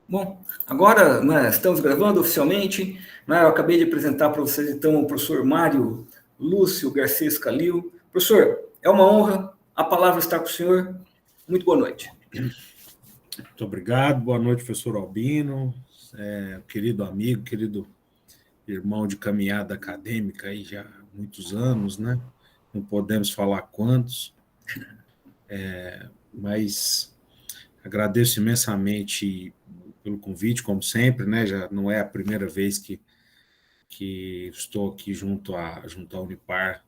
Bom, agora, né, estamos gravando oficialmente, né, eu acabei de apresentar para vocês, então, o professor Mário Lúcio Garcês Calil. Professor, é uma honra, a palavra está com o senhor. Muito boa noite. Muito obrigado, boa noite, professor Albino, querido amigo, querido irmão de caminhada acadêmica aí já há muitos anos, né? Não podemos falar quantos, mas agradeço imensamente pelo convite, como sempre, né? Já não é a primeira vez que estou aqui junto à Unipar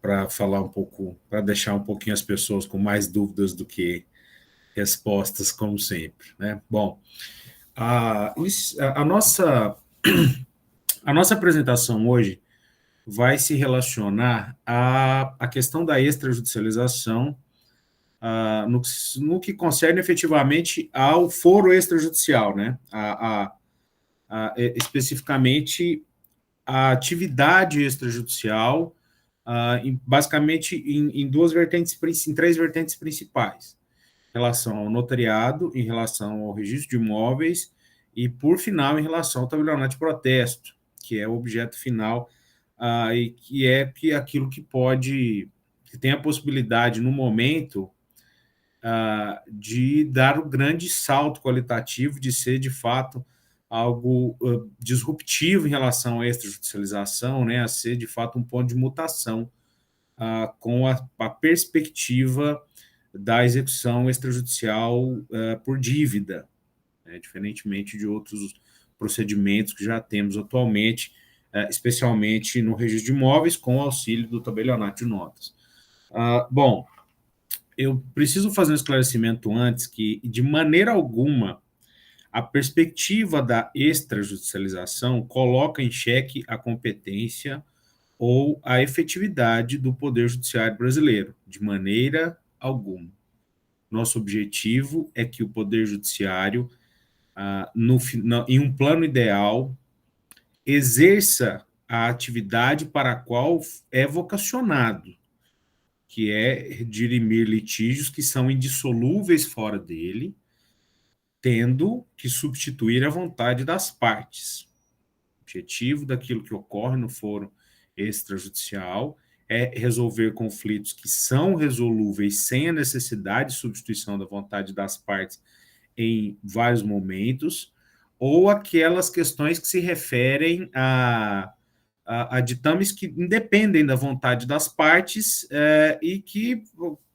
para falar um pouco, para deixar um pouquinho as pessoas com mais dúvidas do que respostas, como sempre, né? Bom, a nossa apresentação hoje vai se relacionar à questão da extrajudicialização, no que concerne efetivamente ao foro extrajudicial, né? Especificamente a atividade extrajudicial, basicamente em duas vertentes, em três vertentes principais: em relação ao notariado, em relação ao registro de imóveis e, por final, em relação ao tabelionato de protesto, que é o objeto final, e que é aquilo que tem a possibilidade, no momento, de dar o grande salto qualitativo, de ser, de fato, algo disruptivo em relação à extrajudicialização, né, a ser, de fato, um ponto de mutação com a perspectiva da execução extrajudicial por dívida, né, diferentemente de outros procedimentos que já temos atualmente, especialmente no registro de imóveis, com o auxílio do tabelionato de notas. Bom, eu preciso fazer um esclarecimento antes que, de maneira alguma, a perspectiva da extrajudicialização coloca em xeque a competência ou a efetividade do Poder Judiciário brasileiro, de maneira alguma. Nosso objetivo é que o Poder Judiciário, em um plano ideal, exerça a atividade para a qual é vocacionado, que é dirimir litígios que são indissolúveis fora dele, tendo que substituir a vontade das partes. O objetivo daquilo que ocorre no foro extrajudicial é resolver conflitos que são resolúveis sem a necessidade de substituição da vontade das partes em vários momentos, ou aquelas questões que se referem a ditames que independem da vontade das partes e que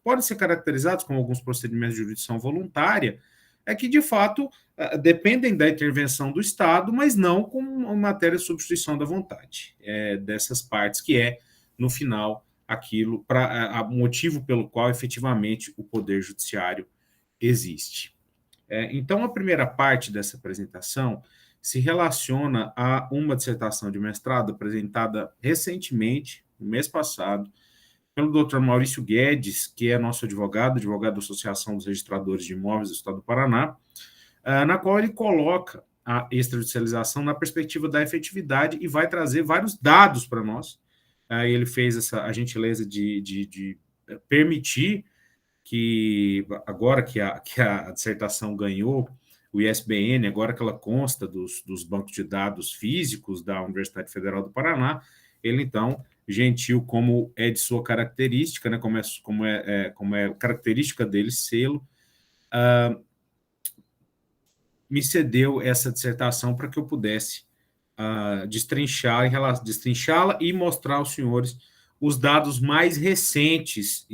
podem ser caracterizados como alguns procedimentos de jurisdição voluntária, que, de fato, dependem da intervenção do Estado, mas não com matéria de substituição da vontade dessas partes, que é, no final, aquilo, o motivo pelo qual, efetivamente, o Poder Judiciário existe. Então, a primeira parte dessa apresentação se relaciona a uma dissertação de mestrado apresentada recentemente, no mês passado, pelo Dr. Maurício Guedes, que é nosso advogado da Associação dos Registradores de Imóveis do Estado do Paraná, na qual ele coloca a extrajudicialização na perspectiva da efetividade e vai trazer vários dados para nós. Ele fez a gentileza de permitir que, agora que a dissertação ganhou o ISBN, agora que ela consta dos bancos de dados físicos da Universidade Federal do Paraná, ele, então, gentil como é de sua característica, né, como é característica dele sê-lo, me cedeu essa dissertação para que eu pudesse destrinchá-la e mostrar aos senhores os dados mais recentes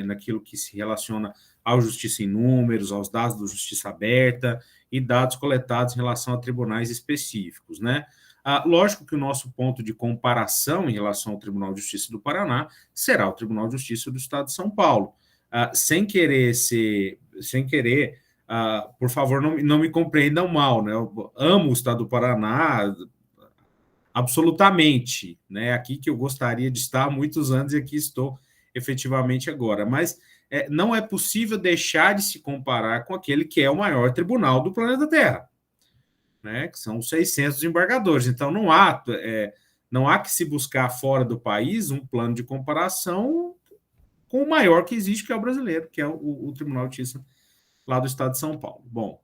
naquilo que se relaciona ao Justiça em Números, aos dados do Justiça Aberta e dados coletados em relação a tribunais específicos, né? Lógico que o nosso ponto de comparação em relação ao Tribunal de Justiça do Paraná será o Tribunal de Justiça do Estado de São Paulo. Sem querer, por favor, não me compreendam mal, né? Eu amo o Estado do Paraná, absolutamente, né? Aqui que eu gostaria de estar há muitos anos e aqui estou efetivamente agora, mas não é possível deixar de se comparar com aquele que é o maior tribunal do planeta Terra, né? Que são os 600 embargadores. Então, não há que se buscar fora do país um plano de comparação com o maior que existe, que é o brasileiro, que é o Tribunal de Justiça lá do Estado de São Paulo. Bom,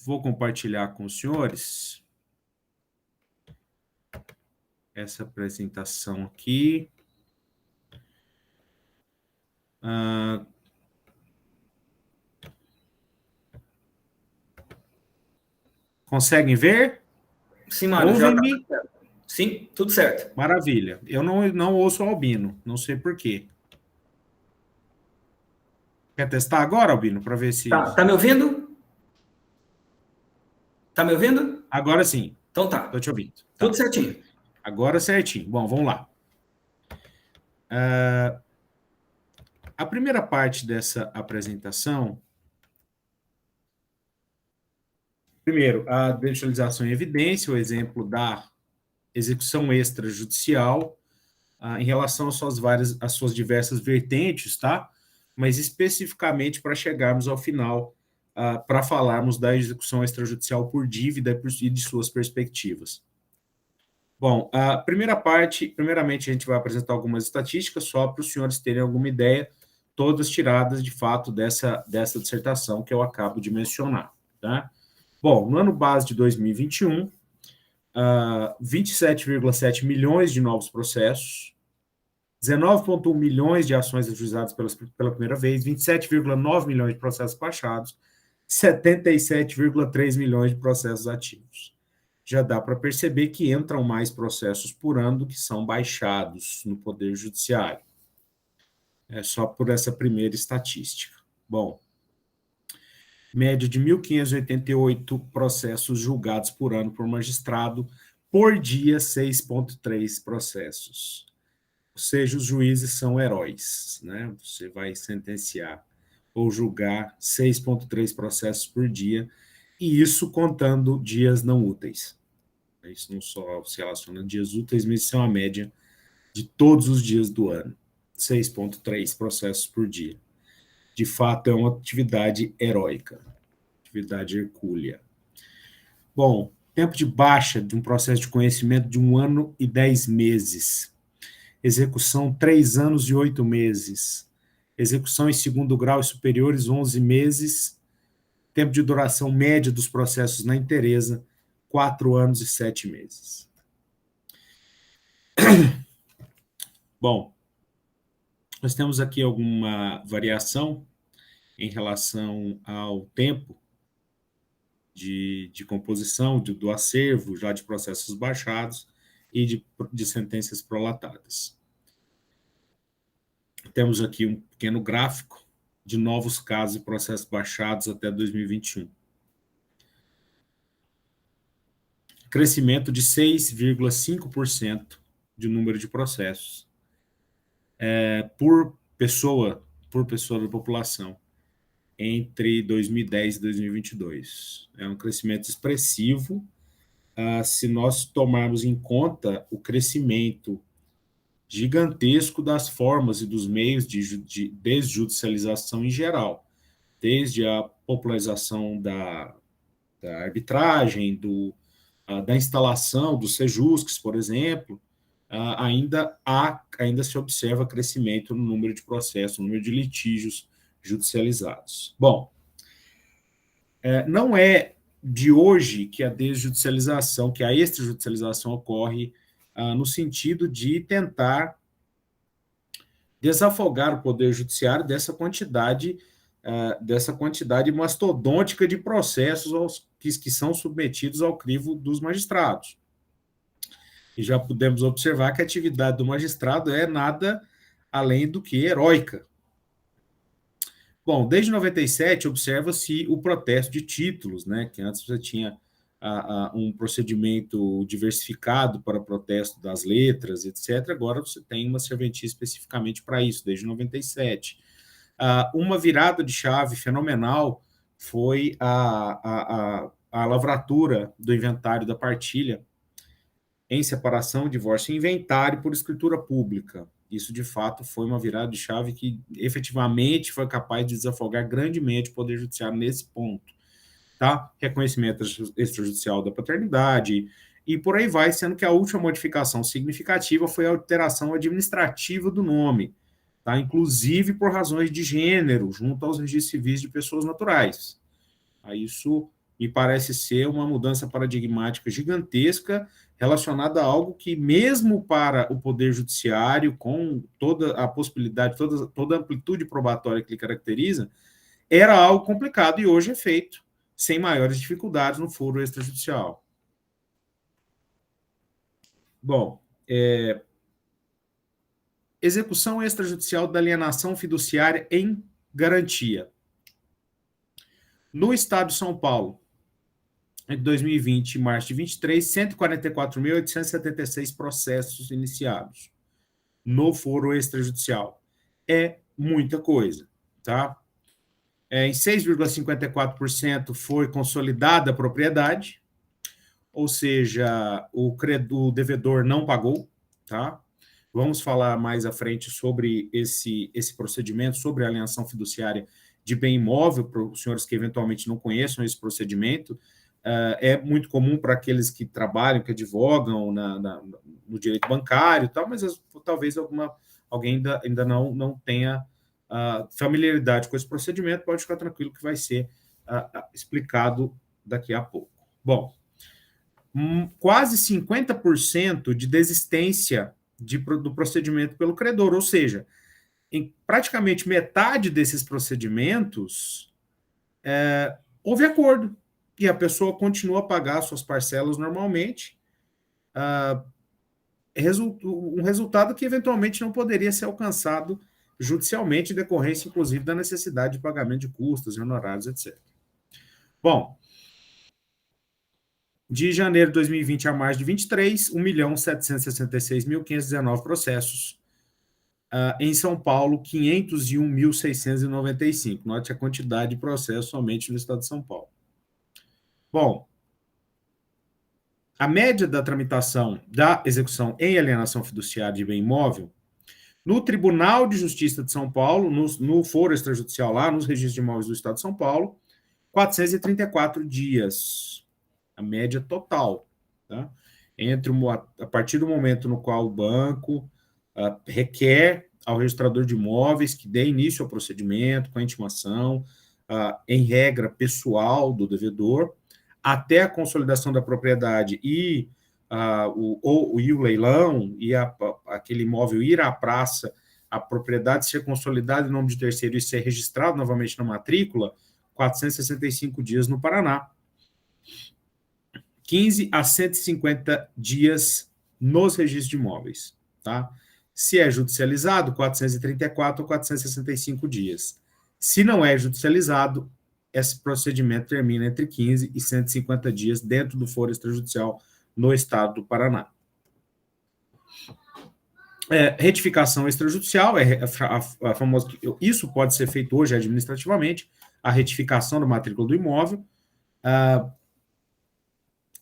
vou compartilhar com os senhores essa apresentação aqui. Conseguem ver? Sim, Mário, já está. Ouvem-me? Sim, tudo certo. Maravilha. Eu não ouço o Albino, não sei por quê. Quer testar agora, Albino, para ver se... Tá me ouvindo? Tá me ouvindo? Agora sim. Então tá. Estou te ouvindo. Tudo Tá. certinho. Agora certinho. Bom, vamos lá. A primeira parte dessa apresentação... Primeiro, a desjudicialização em evidência, o exemplo da execução extrajudicial, em relação às suas diversas vertentes, tá? Mas especificamente para chegarmos ao final, para falarmos da execução extrajudicial por dívida e de suas perspectivas. Bom, a primeira parte, primeiramente a gente vai apresentar algumas estatísticas, só para os senhores terem alguma ideia, todas tiradas de fato dessa dissertação que eu acabo de mencionar, tá? Bom, no ano base de 2021, 27,7 milhões de novos processos, 19,1 milhões de ações ajuizadas pela primeira vez, 27,9 milhões de processos baixados, 77,3 milhões de processos ativos. Já dá para perceber que entram mais processos por ano do que são baixados no Poder Judiciário. É só por essa primeira estatística. Bom, média de 1.588 processos julgados por ano por magistrado, por dia 6,3 processos. Ou seja, os juízes são heróis, né? Você vai sentenciar ou julgar 6,3 processos por dia, e isso contando dias não úteis. Isso não só se relaciona a dias úteis, mas isso é uma média de todos os dias do ano. 6,3 processos por dia. De fato, é uma atividade heróica, atividade hercúlea. Bom, tempo de baixa de um processo de conhecimento de 1 ano e 10 meses. Execução 3 anos e 8 meses. Execução em segundo grau e superiores 11 meses. Tempo de duração média dos processos na inteireza 4 anos e 7 meses. Bom, nós temos aqui alguma variação em relação ao tempo de composição do acervo, já de processos baixados e de sentenças prolatadas. Temos aqui um pequeno gráfico de novos casos e processos baixados até 2021. Crescimento de 6,5% de número de processos por pessoa da população entre 2010 e 2022. É um crescimento expressivo, se nós tomarmos em conta o crescimento gigantesco das formas e dos meios de desjudicialização em geral, desde a popularização da arbitragem, da instalação dos sejusques, por exemplo, ainda se observa crescimento no número de processos, no número de litígios judicializados. Bom, não é de hoje que a desjudicialização, que a extrajudicialização ocorre no sentido de tentar desafogar o Poder Judiciário dessa quantidade mastodôntica de processos que são submetidos ao crivo dos magistrados. E já podemos observar que a atividade do magistrado é nada além do que heróica. Bom, desde 97 observa-se o protesto de títulos, né, que antes você tinha um procedimento diversificado para protesto das letras, etc. Agora você tem uma serventia especificamente para isso, desde 97. Uma virada de chave fenomenal foi a lavratura do inventário da partilha em separação, divórcio e inventário por escritura pública. Isso, de fato, foi uma virada de chave que efetivamente foi capaz de desafogar grandemente o Poder Judiciário nesse ponto. Tá? Reconhecimento extrajudicial da paternidade, e por aí vai, sendo que a última modificação significativa foi a alteração administrativa do nome, tá? Inclusive por razões de gênero, junto aos registros civis de pessoas naturais. Isso me parece ser uma mudança paradigmática gigantesca relacionada a algo que, mesmo para o Poder Judiciário, com toda a possibilidade, toda a amplitude probatória que lhe caracteriza, era algo complicado e hoje é feito sem maiores dificuldades no foro extrajudicial. Bom, execução extrajudicial da alienação fiduciária em garantia. No Estado de São Paulo, em 2020, março de 23, 144.876 processos iniciados no foro extrajudicial. É muita coisa, tá? Em 6,54% foi consolidada a propriedade, ou seja, o devedor não pagou, tá? Vamos falar mais à frente sobre esse procedimento, sobre a alienação fiduciária de bem imóvel, para os senhores que eventualmente não conheçam esse procedimento. É muito comum para aqueles que trabalham, que advogam no direito bancário, tal, mas talvez alguém ainda não tenha familiaridade com esse procedimento. Pode ficar tranquilo que vai ser explicado daqui a pouco. Bom, quase 50% de desistência do procedimento pelo credor, ou seja, em praticamente metade desses procedimentos, houve acordo, e a pessoa continua a pagar suas parcelas normalmente, um resultado que eventualmente não poderia ser alcançado judicialmente, em decorrência, inclusive, da necessidade de pagamento de custos, honorários, etc. Bom, de janeiro de 2020 a março de 23, 1.766.519 processos. Em São Paulo, 501.695. Note a quantidade de processos somente no estado de São Paulo. Bom, a média da tramitação da execução em alienação fiduciária de bem imóvel, no Tribunal de Justiça de São Paulo, no foro extrajudicial lá, nos registros de imóveis do estado de São Paulo, 434 dias. A média total, tá? A partir do momento no qual o banco requer ao registrador de imóveis que dê início ao procedimento com a intimação, em regra pessoal do devedor, até a consolidação da propriedade e o leilão e aquele imóvel ir à praça, a propriedade ser consolidada em nome de terceiro e ser registrado novamente na matrícula, 465 dias no Paraná. 15 a 150 dias nos registros de imóveis, tá? Se é judicializado, 434 ou 465 dias. Se não é judicializado, esse procedimento termina entre 15 e 150 dias dentro do foro extrajudicial no estado do Paraná. Retificação extrajudicial, a famosa, isso pode ser feito hoje administrativamente, a retificação da matrícula do imóvel.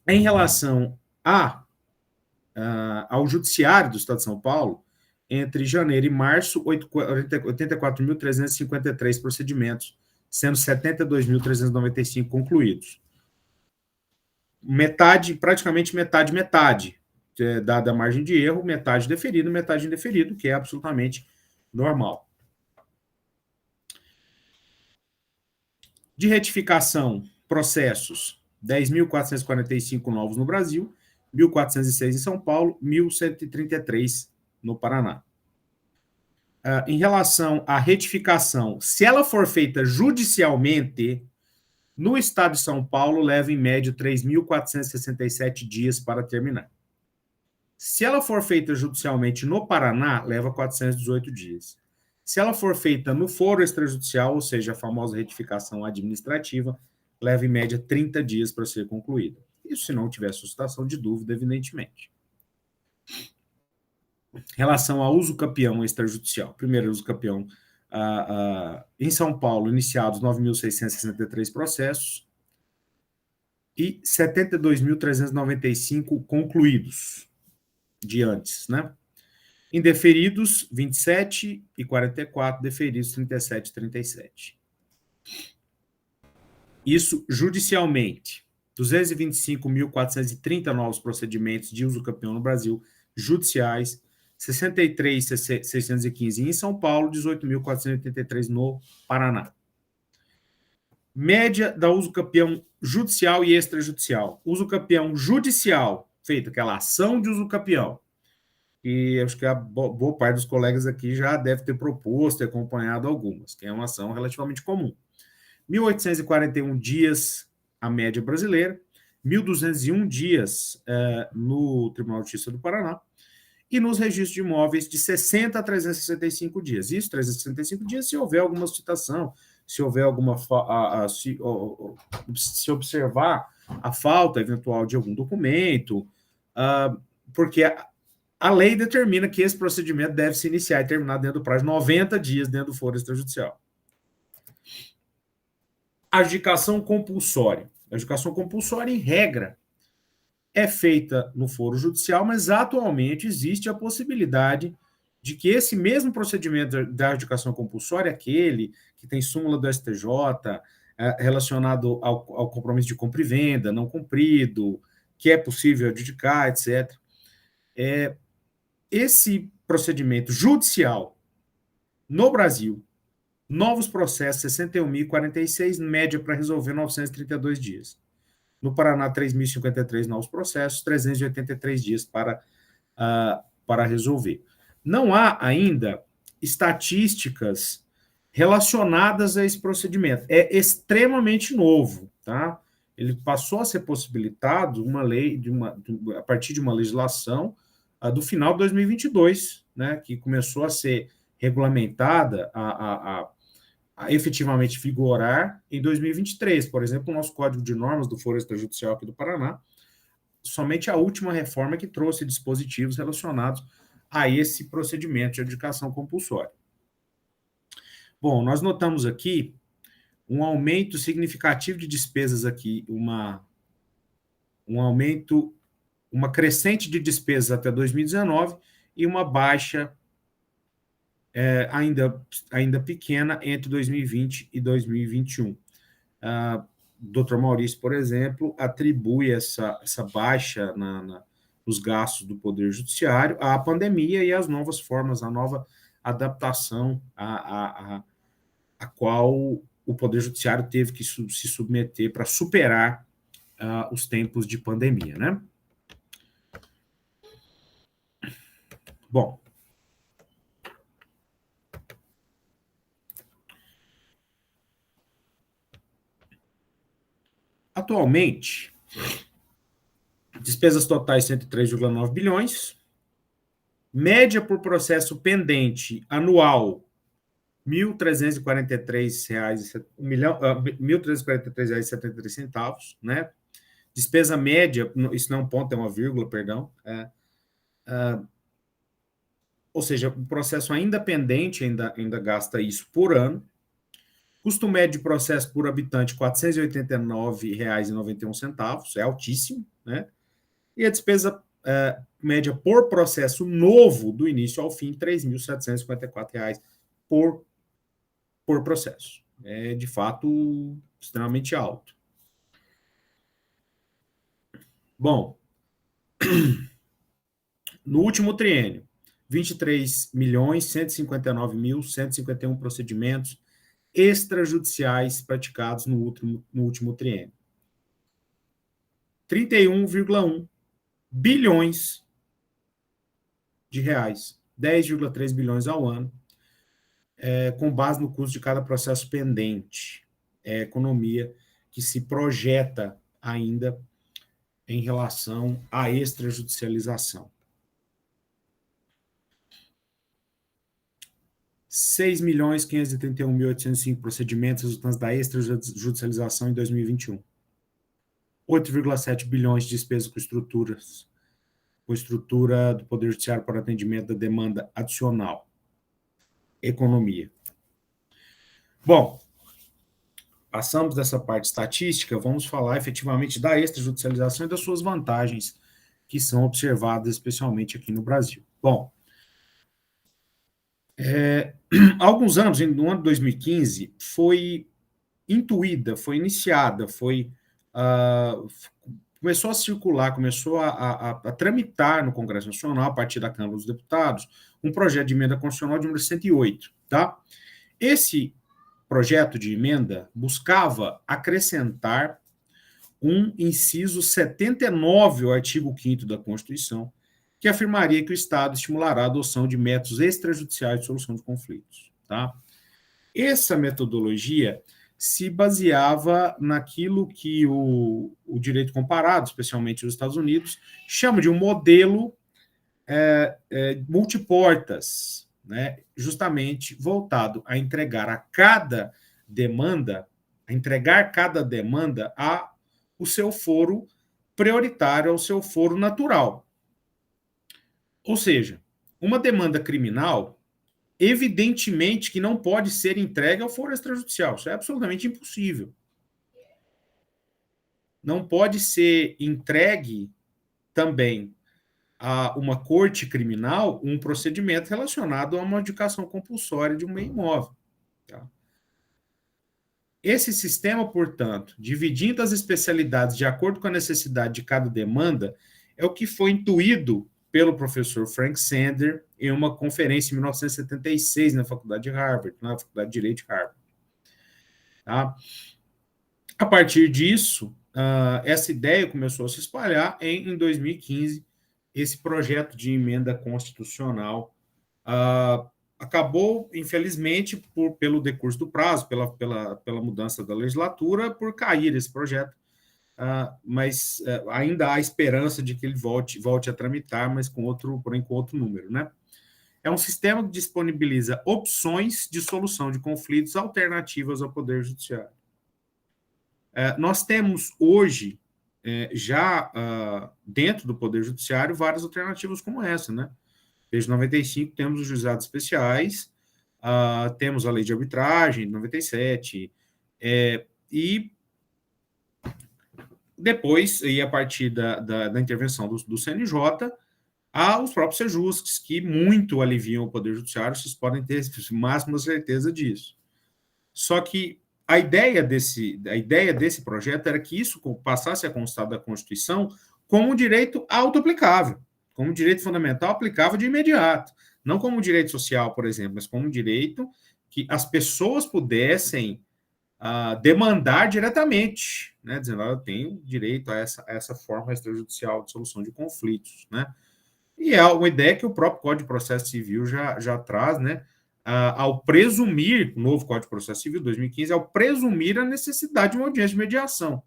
Em relação ao judiciário do estado de São Paulo, entre janeiro e março, 84.353 procedimentos, sendo 72.395 concluídos. Praticamente metade, dada a margem de erro, metade deferido, metade indeferido, que é absolutamente normal. De retificação, processos, 10.445 novos no Brasil, 1.406 em São Paulo, 1.133 no Paraná. Em relação à retificação, se ela for feita judicialmente, no estado de São Paulo, leva em média 3.467 dias para terminar. Se ela for feita judicialmente no Paraná, leva 418 dias. Se ela for feita no foro extrajudicial, ou seja, a famosa retificação administrativa, leva em média 30 dias para ser concluída. Isso se não tiver suscitação de dúvida, evidentemente. Em relação ao uso campeão extrajudicial, primeiro uso campeão, em São Paulo, iniciados 9.663 processos e 72.395 concluídos de antes, né? Indeferidos, 27 e 44, deferidos, 37 e 37. Isso judicialmente. 225.430 novos procedimentos de uso campeão no Brasil, judiciais, 63.615 em São Paulo, 18.483 no Paraná. Média da uso capião judicial e extrajudicial. Uso capião judicial, feita aquela ação de uso capião, e acho que a boa parte dos colegas aqui já deve ter proposto e acompanhado algumas, que é uma ação relativamente comum. 1.841 dias a média brasileira, 1.201 dias no Tribunal de Justiça do Paraná, e nos registros de imóveis de 60 a 365 dias. Isso, 365 dias, se houver alguma citação, se houver alguma... se observar a falta eventual de algum documento, porque a lei determina que esse procedimento deve se iniciar e terminar dentro do prazo de 90 dias dentro do foro extrajudicial. Adjudicação compulsória. A adjudicação compulsória, em regra, é feita no foro judicial, mas atualmente existe a possibilidade de que esse mesmo procedimento da adjudicação compulsória, aquele que tem súmula do STJ, relacionado ao compromisso de compra e venda, não cumprido, que é possível adjudicar, etc., esse procedimento judicial no Brasil, novos processos, 61.046, média para resolver 932 dias. No Paraná, 3.053 novos processos, 383 dias para resolver. Não há ainda estatísticas relacionadas a esse procedimento. É extremamente novo, tá? Ele passou a ser possibilitado uma lei, a partir de uma legislação do final de 2022, né, que começou a ser regulamentada a efetivamente vigorar em 2023. Por exemplo, o nosso Código de Normas do Foro Extrajudicial aqui do Paraná, somente a última reforma que trouxe dispositivos relacionados a esse procedimento de adjudicação compulsória. Bom, nós notamos aqui um aumento significativo de despesas aqui, uma crescente de despesas até 2019 e uma baixa ainda pequena entre 2020 e 2021. Dr. Maurício, por exemplo, atribui essa baixa nos gastos do Poder Judiciário à pandemia e às novas formas, à nova adaptação a qual o Poder Judiciário teve que se submeter para superar os tempos de pandemia, né? Bom, atualmente, despesas totais 103,9 bilhões, média por processo pendente anual R$ 1.343,73, né? Despesa média, isso não é um ponto, é uma vírgula, perdão. Ou seja, o processo ainda pendente ainda gasta isso por ano. Custo médio de processo por habitante, R$ 489,91, é altíssimo, né? E a despesa média por processo novo, do início ao fim, R$ 3.754 por processo. É, de fato, extremamente alto. Bom, no último triênio, 23.159.151 procedimentos extrajudiciais praticados no último triênio. 31,1 bilhões de reais, 10,3 bilhões ao ano, com base no custo de cada processo pendente. É a economia que se projeta ainda em relação à extrajudicialização. 6.531.805 procedimentos resultantes da extrajudicialização em 2021. 8,7 bilhões de despesas com estrutura do Poder Judiciário para atendimento da demanda adicional. Economia. Bom, passamos dessa parte estatística, vamos falar efetivamente da extrajudicialização e das suas vantagens que são observadas especialmente aqui no Brasil. Bom, há alguns anos, no ano de 2015, foi iniciada, começou a circular, começou a tramitar no Congresso Nacional, a partir da Câmara dos Deputados, um projeto de emenda constitucional de número 108, tá? Esse projeto de emenda buscava acrescentar um inciso 79 ao artigo 5º da Constituição, que afirmaria que o Estado estimulará a adoção de métodos extrajudiciais de solução de conflitos. Tá? Essa metodologia se baseava naquilo que o direito comparado, especialmente nos Estados Unidos, chama de um modelo multiportas, né, justamente voltado a entregar cada demanda ao seu foro prioritário, ao seu foro natural. Ou seja, uma demanda criminal, evidentemente que não pode ser entregue ao foro extrajudicial. Isso é absolutamente impossível. Não pode ser entregue também a uma corte criminal um procedimento relacionado a uma adjudicação compulsória de um bem imóvel. Tá? Esse sistema, portanto, dividindo as especialidades de acordo com a necessidade de cada demanda, é o que foi intuído pelo professor Frank Sander em uma conferência em 1976 na Faculdade de Harvard, na Faculdade de Direito de Harvard. Tá? A partir disso, essa ideia começou a se espalhar em 2015, esse projeto de emenda constitucional acabou, infelizmente, pelo decurso do prazo, pela mudança da legislatura, por cair esse projeto, mas ainda há esperança de que ele volte a tramitar, mas porém com outro número, né? É um sistema que disponibiliza opções de solução de conflitos alternativas ao Poder Judiciário. Nós temos hoje, já dentro do Poder Judiciário, várias alternativas como essa, né? Desde 95 temos os juizados especiais, temos a lei de arbitragem, de 97, e depois, e a partir da intervenção do CNJ, há os próprios sejusques, que muito aliviam o Poder Judiciário, vocês podem ter máxima certeza disso. Só que a ideia desse projeto era que isso passasse a constar da Constituição como um direito autoaplicável, como um direito fundamental aplicável de imediato. Não como um direito social, por exemplo, mas como um direito que as pessoas pudessem demandar diretamente, né, dizendo, eu tenho direito a essa forma extrajudicial de solução de conflitos, né? E é uma ideia que o próprio Código de Processo Civil já traz, né? Ao presumir, o novo Código de Processo Civil, 2015, ao presumir a necessidade de uma audiência de mediação,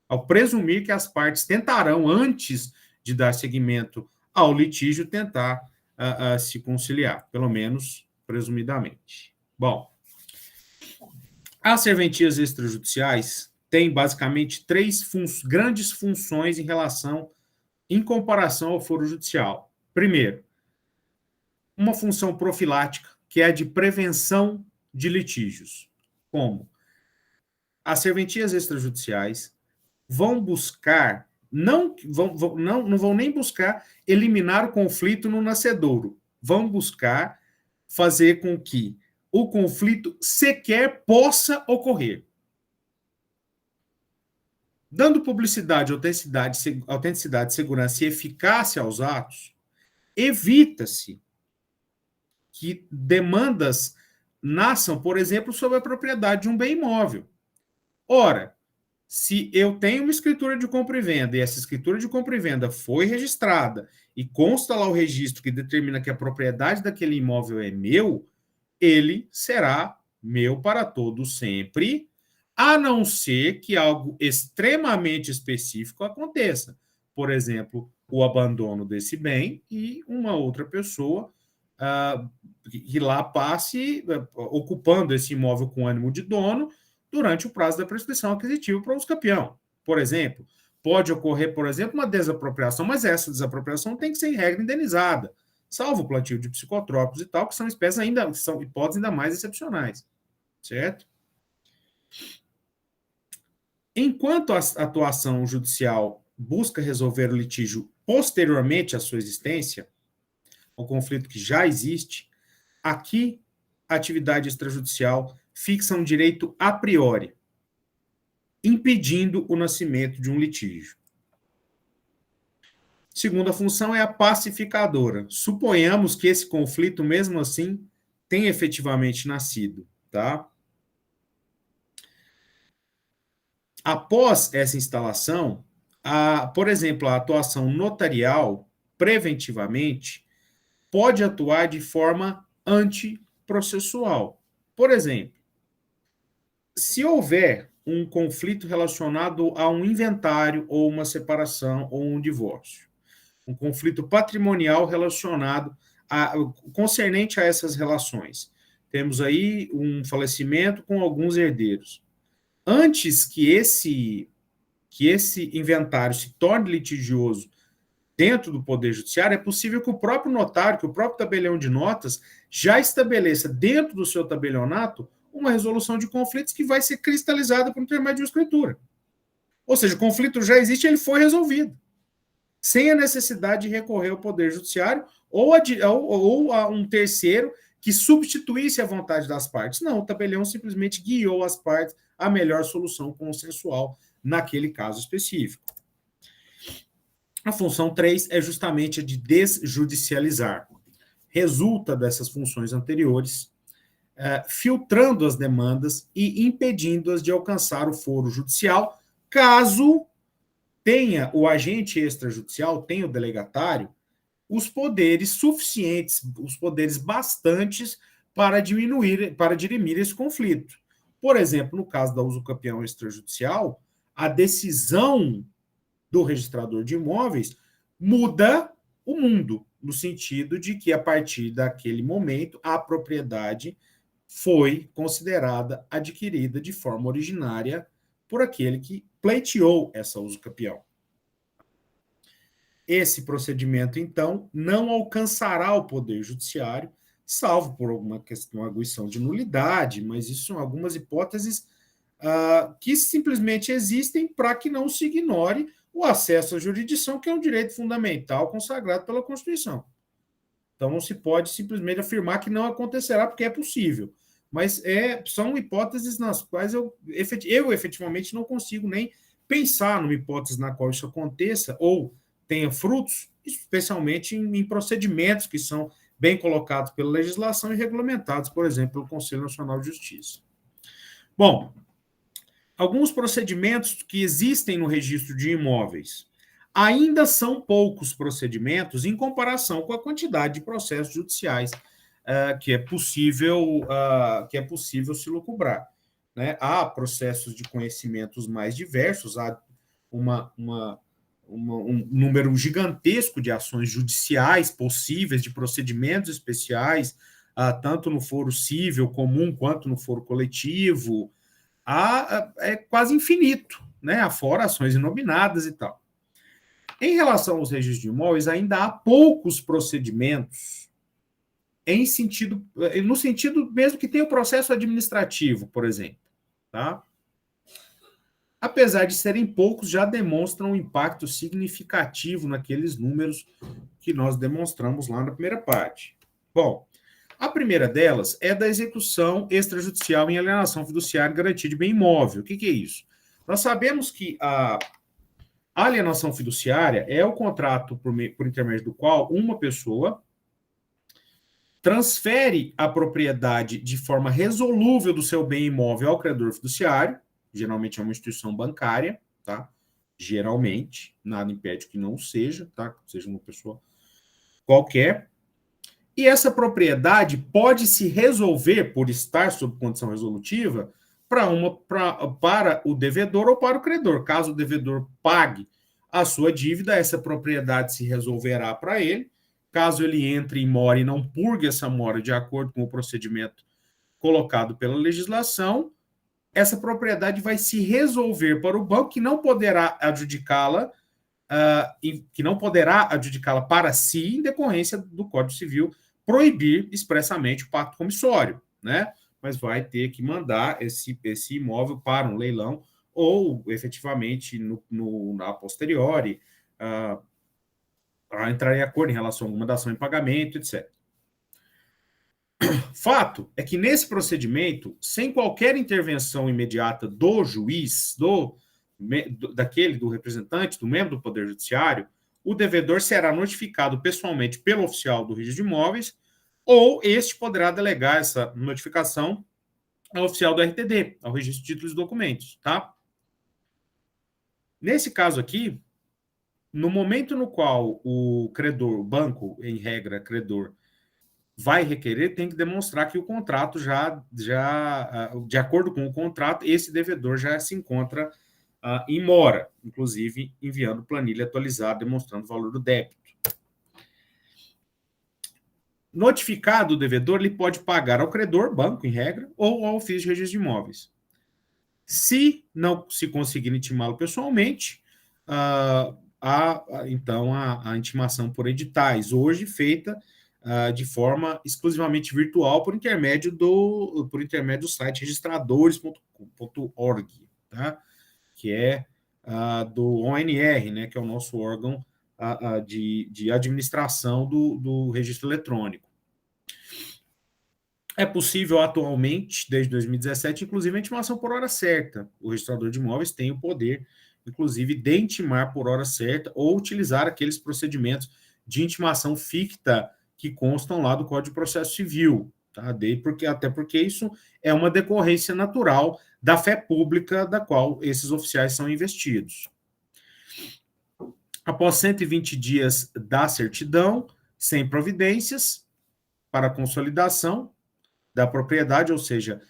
ao presumir que as partes tentarão, antes de dar seguimento ao litígio, tentar se conciliar, pelo menos presumidamente. Bom, as serventias extrajudiciais têm basicamente três grandes funções em comparação ao foro judicial. Primeiro, uma função profilática, que é a de prevenção de litígios. Como? As serventias extrajudiciais vão buscar, não vão nem buscar eliminar o conflito no nascedouro, vão buscar fazer com que o conflito sequer possa ocorrer. Dando publicidade, autenticidade, segurança e eficácia aos atos, evita-se que demandas nasçam, por exemplo, sobre a propriedade de um bem imóvel. Ora, se eu tenho uma escritura de compra e venda e essa escritura de compra e venda foi registrada e consta lá o registro que determina que a propriedade daquele imóvel é meu, ele será meu para todo sempre, a não ser que algo extremamente específico aconteça. Por exemplo, o abandono desse bem e uma outra pessoa que lá passe ocupando esse imóvel com ânimo de dono durante o prazo da prescrição aquisitiva para o usucapião. Por exemplo, pode ocorrer, por exemplo, uma desapropriação, mas essa desapropriação tem que ser, em regra, indenizada, salvo o plantio de psicotrópicos e tal, que são espécies são hipóteses ainda mais excepcionais, certo? Enquanto a atuação judicial busca resolver o litígio posteriormente à sua existência, o conflito que já existe, aqui a atividade extrajudicial fixa um direito a priori, impedindo o nascimento de um litígio. Segunda função é a pacificadora. Suponhamos que esse conflito, mesmo assim, tenha efetivamente nascido, tá? Após essa instalação, por exemplo, a atuação notarial, preventivamente, pode atuar de forma antiprocessual. Por exemplo, se houver um conflito relacionado a um inventário ou uma separação ou um divórcio, um conflito patrimonial relacionado concernente a essas relações. Temos aí um falecimento com alguns herdeiros. Antes que esse inventário se torne litigioso dentro do Poder Judiciário, é possível que o próprio notário, que o próprio tabelião de notas, já estabeleça dentro do seu tabelionato uma resolução de conflitos que vai ser cristalizada por intermédio de uma escritura. Ou seja, o conflito já existe, ele foi resolvido, sem a necessidade de recorrer ao Poder Judiciário ou a um terceiro que substituísse a vontade das partes. Não, o tabelião simplesmente guiou as partes à melhor solução consensual naquele caso específico. A função 3 é justamente a de desjudicializar. Resulta dessas funções anteriores, filtrando as demandas e impedindo-as de alcançar o foro judicial, caso tenha o agente extrajudicial, tenha o delegatário, os poderes suficientes, os poderes bastantes para dirimir esse conflito. Por exemplo, no caso da usucapião extrajudicial, a decisão do registrador de imóveis muda o mundo, no sentido de que, a partir daquele momento, a propriedade foi considerada adquirida de forma originária por aquele que pleiteou essa usucapião. Esse procedimento, então, não alcançará o Poder Judiciário, salvo por alguma questão, uma arguição de nulidade, mas isso são algumas hipóteses que simplesmente existem para que não se ignore o acesso à jurisdição, que é um direito fundamental consagrado pela Constituição. Então, não se pode simplesmente afirmar que não acontecerá, porque é possível. Mas são hipóteses nas quais eu efetivamente não consigo nem pensar numa hipótese na qual isso aconteça, ou tenha frutos, especialmente em procedimentos que são bem colocados pela legislação e regulamentados, por exemplo, pelo Conselho Nacional de Justiça. Bom, alguns procedimentos que existem no registro de imóveis ainda são poucos procedimentos em comparação com a quantidade de processos judiciais que é possível se lucubrar. Né? Há processos de conhecimentos mais diversos, há um número gigantesco de ações judiciais possíveis, de procedimentos especiais, tanto no foro civil comum quanto no foro coletivo. É quase infinito, né? Afora ações inominadas e tal. Em relação aos registros de imóveis, ainda há poucos procedimentos no sentido mesmo que tenha o processo administrativo, por exemplo. Tá? Apesar de serem poucos, já demonstram um impacto significativo naqueles números que nós demonstramos lá na primeira parte. Bom, a primeira delas é da execução extrajudicial em alienação fiduciária e garantia de bem imóvel. O que é isso? Nós sabemos que a alienação fiduciária é o contrato por intermédio do qual uma pessoa transfere a propriedade de forma resolúvel do seu bem imóvel ao credor fiduciário, geralmente é uma instituição bancária, tá? Geralmente, nada impede que não seja, tá? Seja uma pessoa qualquer. E essa propriedade pode se resolver, por estar sob condição resolutiva, para o devedor ou para o credor. Caso o devedor pague a sua dívida, essa propriedade se resolverá para ele. Caso ele entre em mora e não purgue essa mora de acordo com o procedimento colocado pela legislação, essa propriedade vai se resolver para o banco, que não poderá adjudicá-la para si, em decorrência do Código Civil proibir expressamente o pacto comissório, né? Mas vai ter que mandar esse imóvel para um leilão ou, efetivamente, a posteriori, a entrar em acordo em relação a alguma dação em pagamento, etc. Fato é que nesse procedimento, sem qualquer intervenção imediata do juiz, do representante, do membro do Poder Judiciário, o devedor será notificado pessoalmente pelo oficial do registro de imóveis, ou este poderá delegar essa notificação ao oficial do RTD, ao registro de títulos e documentos, tá? Nesse caso aqui, no momento no qual o credor, o banco, em regra, credor, vai requerer, tem que demonstrar que o contrato de acordo com o contrato, esse devedor já se encontra em mora, inclusive enviando planilha atualizada demonstrando o valor do débito. Notificado o devedor, ele pode pagar ao credor, banco em regra, ou ao ofício de registro de imóveis. Se não se conseguir intimá-lo pessoalmente, então a intimação por editais, hoje feita de forma exclusivamente virtual por intermédio do site registradores.org, tá? Que é do ONR, né, que é o nosso órgão de administração do registro eletrônico. É possível atualmente, desde 2017, inclusive a intimação por hora certa. O registrador de imóveis tem o poder, inclusive, de intimar por hora certa ou utilizar aqueles procedimentos de intimação ficta que constam lá do Código de Processo Civil, tá? Até porque isso é uma decorrência natural da fé pública da qual esses oficiais são investidos. Após 120 dias da certidão, sem providências para consolidação da propriedade, ou seja,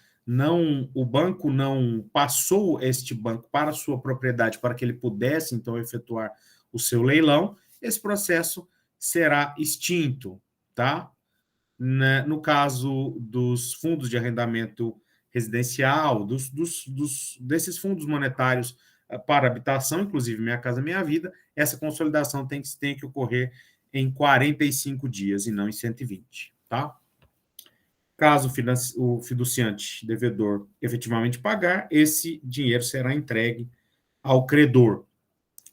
o banco não passou este banco para a sua propriedade para que ele pudesse, então, efetuar o seu leilão, esse processo será extinto, tá? No caso dos fundos de arrendamento residencial, desses fundos monetários para habitação, inclusive Minha Casa Minha Vida, essa consolidação tem que ocorrer em 45 dias e não em 120, tá? Caso o fiduciante devedor efetivamente pagar, esse dinheiro será entregue ao credor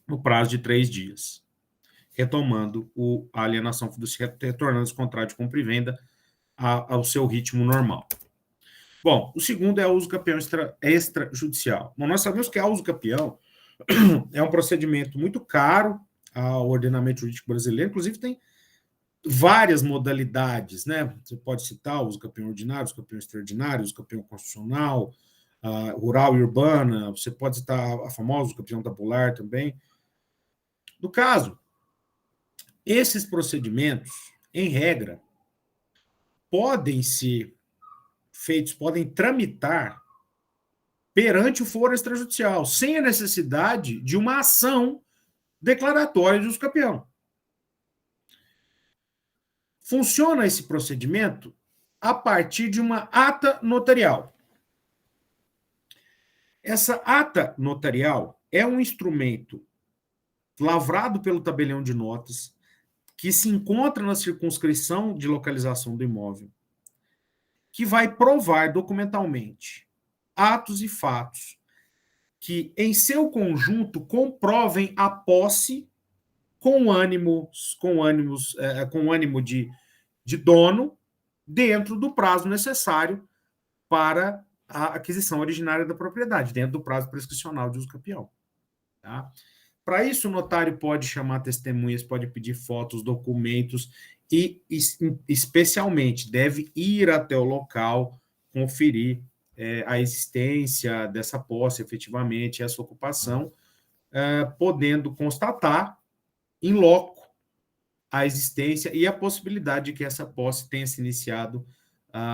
no prazo de 3 dias, retomando a alienação fiduciária, retornando esse contrato de compra e venda ao seu ritmo normal. Bom, o segundo é o uso campeão extrajudicial. Bom, nós sabemos que a uso campeão é um procedimento muito caro ao ordenamento jurídico brasileiro, inclusive tem várias modalidades, né? Você pode citar o uso campeão ordinário, o uso campeão extraordinário, o uso campeão constitucional, rural e urbana, você pode citar a famosa uso campeão tabular também. No caso, esses procedimentos, em regra, podem ser feitos, podem tramitar perante o foro extrajudicial, sem a necessidade de uma ação declaratória de uso campeão. Funciona esse procedimento a partir de uma ata notarial. Essa ata notarial é um instrumento lavrado pelo tabelião de notas que se encontra na circunscrição de localização do imóvel, que vai provar documentalmente atos e fatos que, em seu conjunto, comprovem a posse com ânimo de dono dentro do prazo necessário para a aquisição originária da propriedade, dentro do prazo prescricional de uso campeão. Tá? Para isso, o notário pode chamar testemunhas, pode pedir fotos, documentos e, especialmente, deve ir até o local conferir a existência dessa posse, efetivamente, essa ocupação, podendo constatar em loco a existência e a possibilidade de que essa posse tenha se iniciado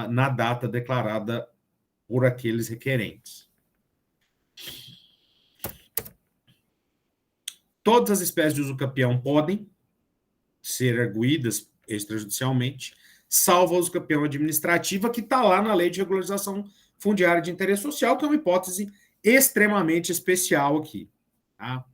na data declarada por aqueles requerentes. Todas as espécies de uso campeão podem ser arguídas extrajudicialmente, salvo a uso campeão administrativa, que está lá na Lei de Regularização Fundiária de Interesse Social, que é uma hipótese extremamente especial aqui. Tá?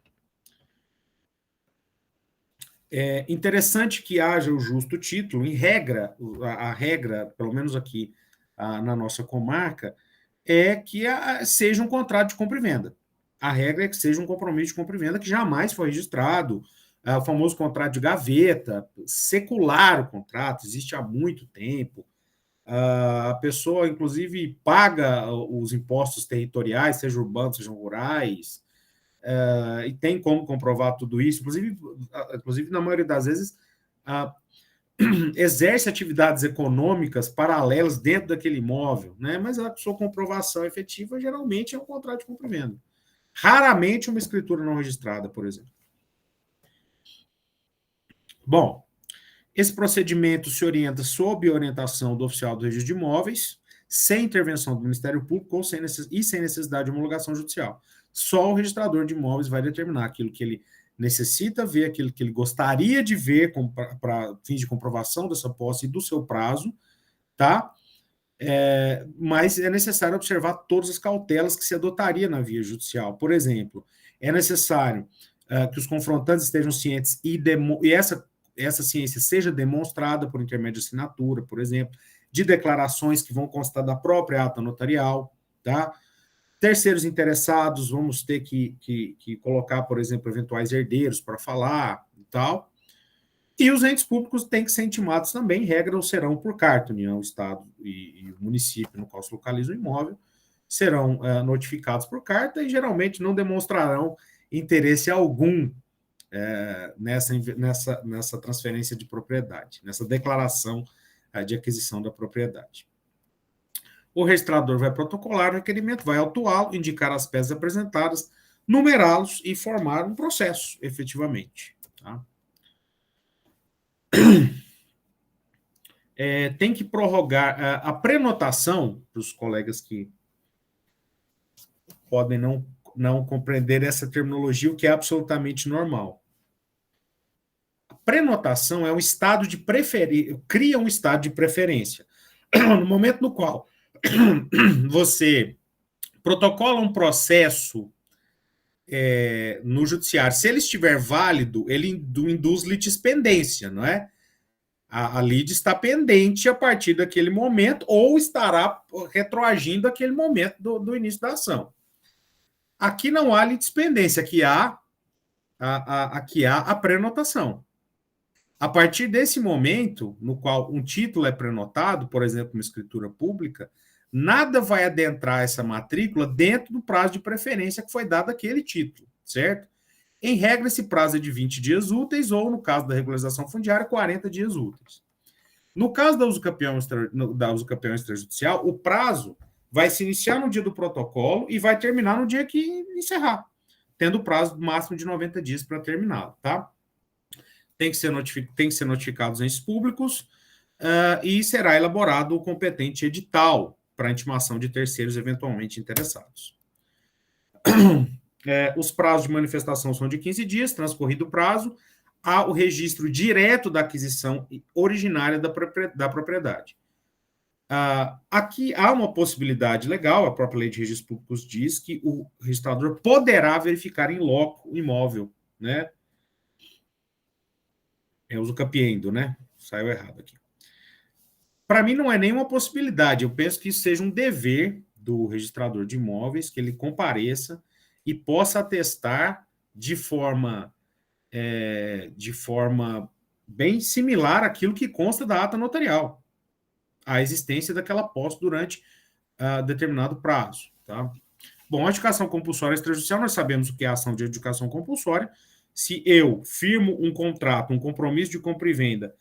É interessante que haja o justo título, em regra, a regra, pelo menos aqui na nossa comarca, é que seja um contrato de compra e venda. A regra é que seja um compromisso de compra e venda que jamais foi registrado, o famoso contrato de gaveta, secular o contrato, existe há muito tempo. A pessoa, inclusive, paga os impostos territoriais, sejam urbanos, sejam rurais, e tem como comprovar tudo isso. Inclusive na maioria das vezes, exerce atividades econômicas paralelas dentro daquele imóvel, né? Mas a sua comprovação efetiva geralmente é um contrato de compra e venda. Raramente uma escritura não registrada, por exemplo. Bom, esse procedimento se orienta sob a orientação do oficial do registro de imóveis, sem intervenção do Ministério Público ou sem necessidade de homologação judicial. Só o registrador de imóveis vai determinar aquilo que ele necessita ver, aquilo que ele gostaria de ver para fins de comprovação dessa posse e do seu prazo, tá? Mas é necessário observar todas as cautelas que se adotaria na via judicial. Por exemplo, é necessário que os confrontantes estejam cientes e essa ciência seja demonstrada por intermédio de assinatura, por exemplo, de declarações que vão constar da própria ata notarial, tá? Terceiros interessados, vamos ter que colocar, por exemplo, eventuais herdeiros para falar e tal. E os entes públicos têm que ser intimados também, regra serão por carta, União, Estado e o município no qual se localiza o imóvel, serão notificados por carta e geralmente não demonstrarão interesse algum nessa transferência de propriedade, nessa declaração de aquisição da propriedade. O registrador vai protocolar o requerimento, vai autuá-lo, indicar as peças apresentadas, numerá-los e formar um processo, efetivamente. Tá? Tem que prorrogar a prenotação, para os colegas que podem não compreender essa terminologia, o que é absolutamente normal. A prenotação é um estado de preferência, cria um estado de preferência. No momento no qual você protocola um processo no judiciário, se ele estiver válido, ele induz litispendência, não é? A lide está pendente a partir daquele momento ou estará retroagindo aquele momento do início da ação. Aqui não há litispendência, aqui há a prenotação. A partir desse momento, no qual um título é prenotado, por exemplo, uma escritura pública, nada vai adentrar essa matrícula dentro do prazo de preferência que foi dado àquele título, certo? Em regra, esse prazo é de 20 dias úteis ou, no caso da regularização fundiária, 40 dias úteis. No caso da usucapião extrajudicial, o prazo vai se iniciar no dia do protocolo e vai terminar no dia que encerrar, tendo prazo máximo de 90 dias para terminá-lo, tá? Tem que ser notificados entes públicos e será elaborado o competente edital para intimação de terceiros eventualmente interessados. Os prazos de manifestação são de 15 dias, transcorrido o prazo, há o registro direto da aquisição originária da propriedade. Aqui há uma possibilidade legal, a própria Lei de Registros Públicos diz que o registrador poderá verificar em loco o imóvel, né? É usucapiendo, né? Saiu errado aqui. Para mim, não é nenhuma possibilidade. Eu penso que isso seja um dever do registrador de imóveis, que ele compareça e possa atestar de forma bem similar àquilo que consta da ata notarial, a existência daquela posse durante determinado prazo. Tá? Bom, a adjudicação compulsória extrajudicial, nós sabemos o que é a ação de adjudicação compulsória. Se eu firmo um contrato, um compromisso de compra e venda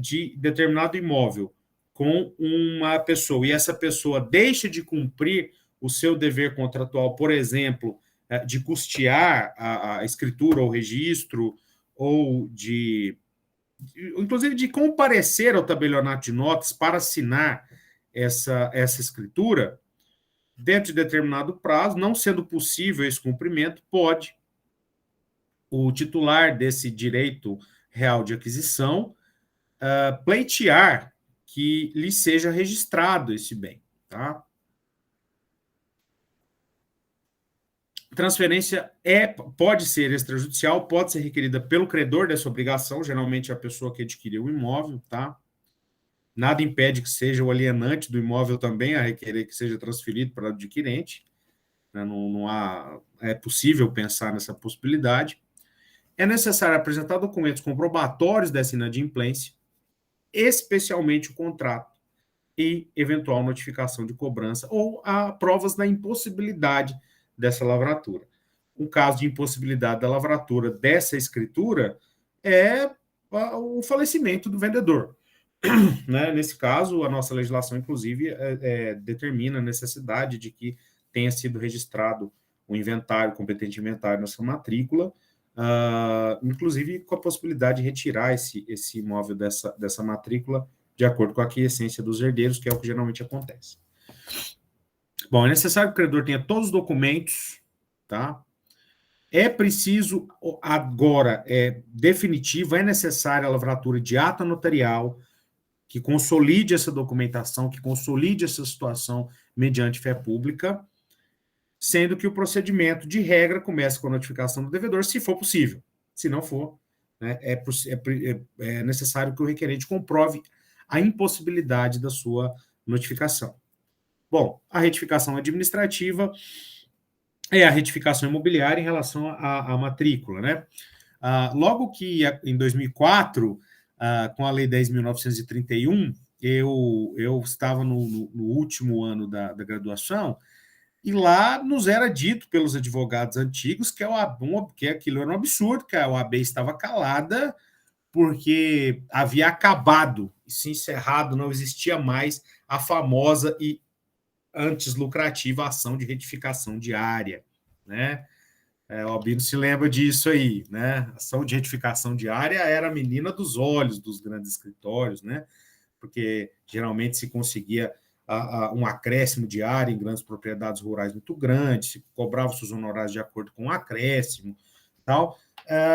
de determinado imóvel com uma pessoa e essa pessoa deixa de cumprir o seu dever contratual, por exemplo, de custear a escritura ou registro, ou inclusive de comparecer ao tabelionato de notas para assinar essa escritura, dentro de determinado prazo, não sendo possível esse cumprimento, pode o titular desse direito real de aquisição pleitear que lhe seja registrado esse bem, tá? Transferência pode ser extrajudicial, pode ser requerida pelo credor dessa obrigação, geralmente a pessoa que adquiriu o imóvel, tá? Nada impede que seja o alienante do imóvel também a requerer que seja transferido para o adquirente, né? É possível pensar nessa possibilidade. É necessário apresentar documentos comprobatórios dessa inadimplência, especialmente o contrato e eventual notificação de cobrança ou provas da impossibilidade dessa lavratura. Um caso de impossibilidade da lavratura dessa escritura é o falecimento do vendedor. Né? Nesse caso, a nossa legislação, inclusive, determina a necessidade de que tenha sido registrado o inventário, o competente inventário nessa matrícula, inclusive com a possibilidade de retirar esse imóvel dessa matrícula de acordo com a aquiescência dos herdeiros, que é o que geralmente acontece. Bom, é necessário que o credor tenha todos os documentos, tá? É preciso, agora, definitivo, é necessária a lavratura de ata notarial que consolide essa documentação, que consolide essa situação mediante fé pública, sendo que o procedimento, de regra, começa com a notificação do devedor, se for possível. Se não for, né, é necessário que o requerente comprove a impossibilidade da sua notificação. Bom, a retificação administrativa é a retificação imobiliária em relação à matrícula, né? Logo que em 2004, com a Lei 10.931, eu estava no último ano da graduação, e lá nos era dito pelos advogados antigos que aquilo era um absurdo, que a OAB estava calada, porque havia acabado e se encerrado, não existia mais a famosa e antes lucrativa ação de retificação diária, né? O Albino se lembra disso aí, né? A ação de retificação diária era a menina dos olhos dos grandes escritórios, né? Porque geralmente se conseguia um acréscimo diário em grandes propriedades rurais muito grandes, se cobrava seus honorários de acordo com o acréscimo, tal.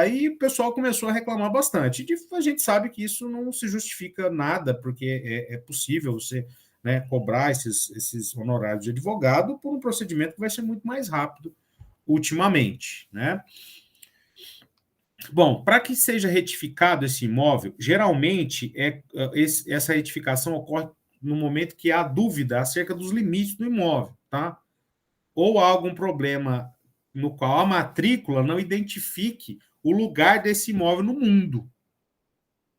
E o pessoal começou a reclamar bastante. A gente sabe que isso não se justifica nada, porque é possível você, né, cobrar esses honorários de advogado por um procedimento que vai ser muito mais rápido ultimamente, né? Bom, para que seja retificado esse imóvel, geralmente essa retificação ocorre no momento que há dúvida acerca dos limites do imóvel, tá? Ou há algum problema no qual a matrícula não identifique o lugar desse imóvel no mundo,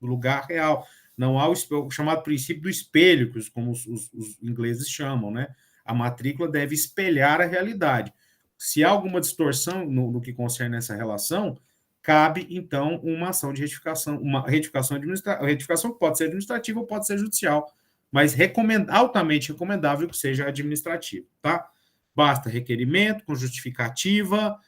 o lugar real. Não há o chamado princípio do espelho, como os ingleses chamam, né? A matrícula deve espelhar a realidade. Se há alguma distorção no que concerne essa relação, cabe, então, uma ação de retificação, uma retificação administrativa, a retificação pode ser administrativa ou pode ser judicial, mas altamente recomendável que seja administrativa, tá? Basta requerimento com justificativa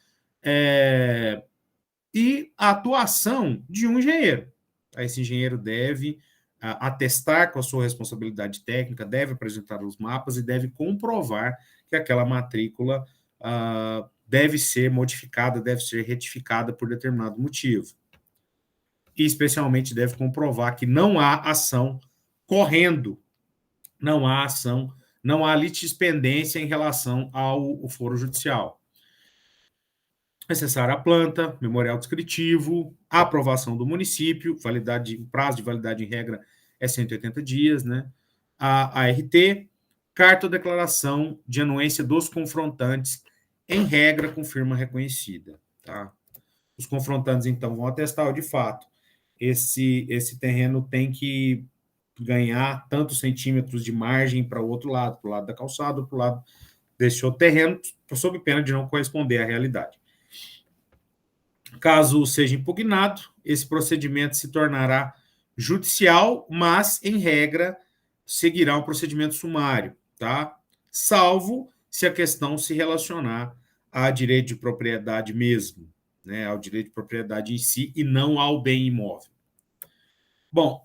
e a atuação de um engenheiro. Esse engenheiro deve atestar com a sua responsabilidade técnica, deve apresentar os mapas e deve comprovar que aquela matrícula deve ser modificada, deve ser retificada por determinado motivo. E, especialmente, deve comprovar que não há ação correndo, não há ação, não há litispendência em relação ao foro judicial. Necessária a planta, memorial descritivo, a aprovação do município, prazo de validade em regra é 180 dias, né? A ART, carta ou declaração de anuência dos confrontantes, em regra com firma reconhecida, tá? Os confrontantes, então, vão atestar, de fato, esse terreno tem que ganhar tantos centímetros de margem para o outro lado, para o lado da calçada, para o lado desse outro terreno, sob pena de não corresponder à realidade. Caso seja impugnado, esse procedimento se tornará judicial, mas, em regra, seguirá um procedimento sumário, tá? Salvo se a questão se relacionar a direito de propriedade mesmo, né? Ao direito de propriedade em si e não ao bem imóvel. Bom,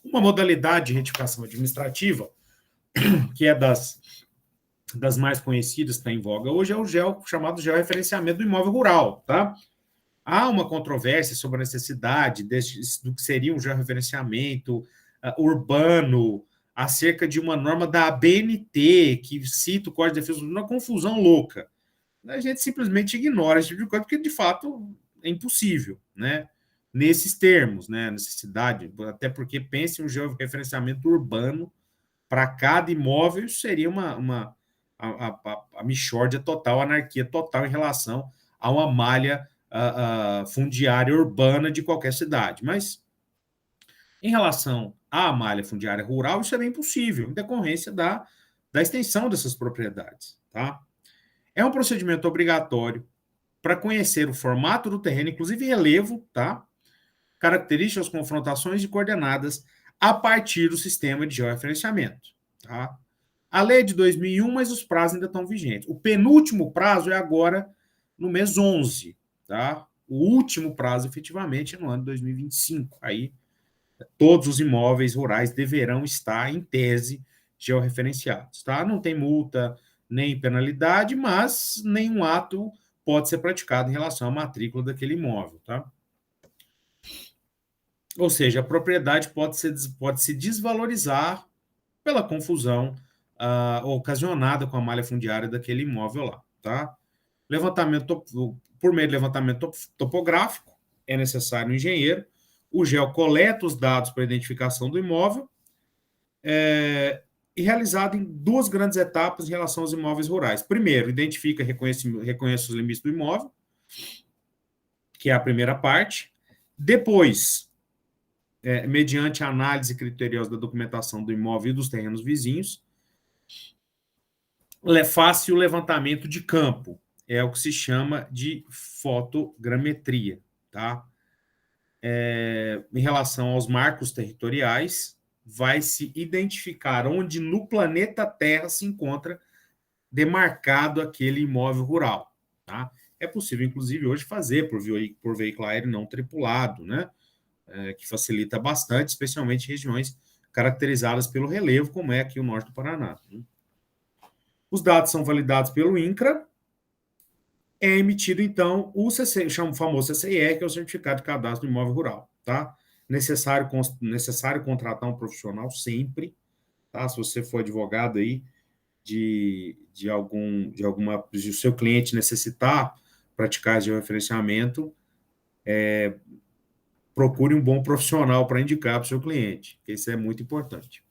uma modalidade de retificação administrativa, que é das mais conhecidas, que está em voga hoje, é o chamado georreferenciamento do imóvel rural, tá? Há uma controvérsia sobre a necessidade do que seria um georreferenciamento urbano acerca de uma norma da ABNT que cita o Código de Defesa do Consumidor, uma confusão louca. A gente simplesmente ignora esse tipo de coisa, porque, de fato, é impossível, né? Nesses termos, né? Necessidade, até porque pense em um georreferenciamento urbano para cada imóvel, isso seria a mixórdia total, a anarquia total em relação a uma malha fundiária urbana de qualquer cidade. Mas, em relação à malha fundiária rural, isso é bem possível, em decorrência da extensão dessas propriedades, tá? É um procedimento obrigatório para conhecer o formato do terreno, inclusive relevo, tá? Características, confrontações e coordenadas a partir do sistema de georreferenciamento, tá? A lei é de 2001, mas os prazos ainda estão vigentes. O penúltimo prazo é agora no mês 11, tá? O último prazo, efetivamente, é no ano de 2025. Aí, todos os imóveis rurais deverão estar, em tese, georreferenciados, tá? Não tem multa nem penalidade, mas nenhum ato pode ser praticado em relação à matrícula daquele imóvel, tá? Ou seja, a propriedade pode se desvalorizar pela confusão ocasionada com a malha fundiária daquele imóvel lá, tá? Por meio de levantamento topográfico, é necessário um engenheiro. O GEO coleta os dados para identificação do imóvel e realizado em duas grandes etapas em relação aos imóveis rurais. Primeiro, identifica e reconhece os limites do imóvel, que é a primeira parte. Depois, mediante a análise criteriosa da documentação do imóvel e dos terrenos vizinhos, faz-se o levantamento de campo. É o que se chama de fotogrametria, tá? Em relação aos marcos territoriais, vai se identificar onde no planeta Terra se encontra demarcado aquele imóvel rural, tá? É possível, inclusive, hoje fazer por veículo aéreo não tripulado, né? Que facilita bastante, especialmente em regiões caracterizadas pelo relevo, como é aqui o norte do Paraná. Os dados são validados pelo INCRA, é emitido, então, o famoso CCIE, que é o Certificado de Cadastro do Imóvel Rural, tá? Necessário contratar um profissional sempre, tá? Se você for advogado aí se o seu cliente necessitar praticar esse referenciamento, procure um bom profissional para indicar para o seu cliente, que isso é muito importante.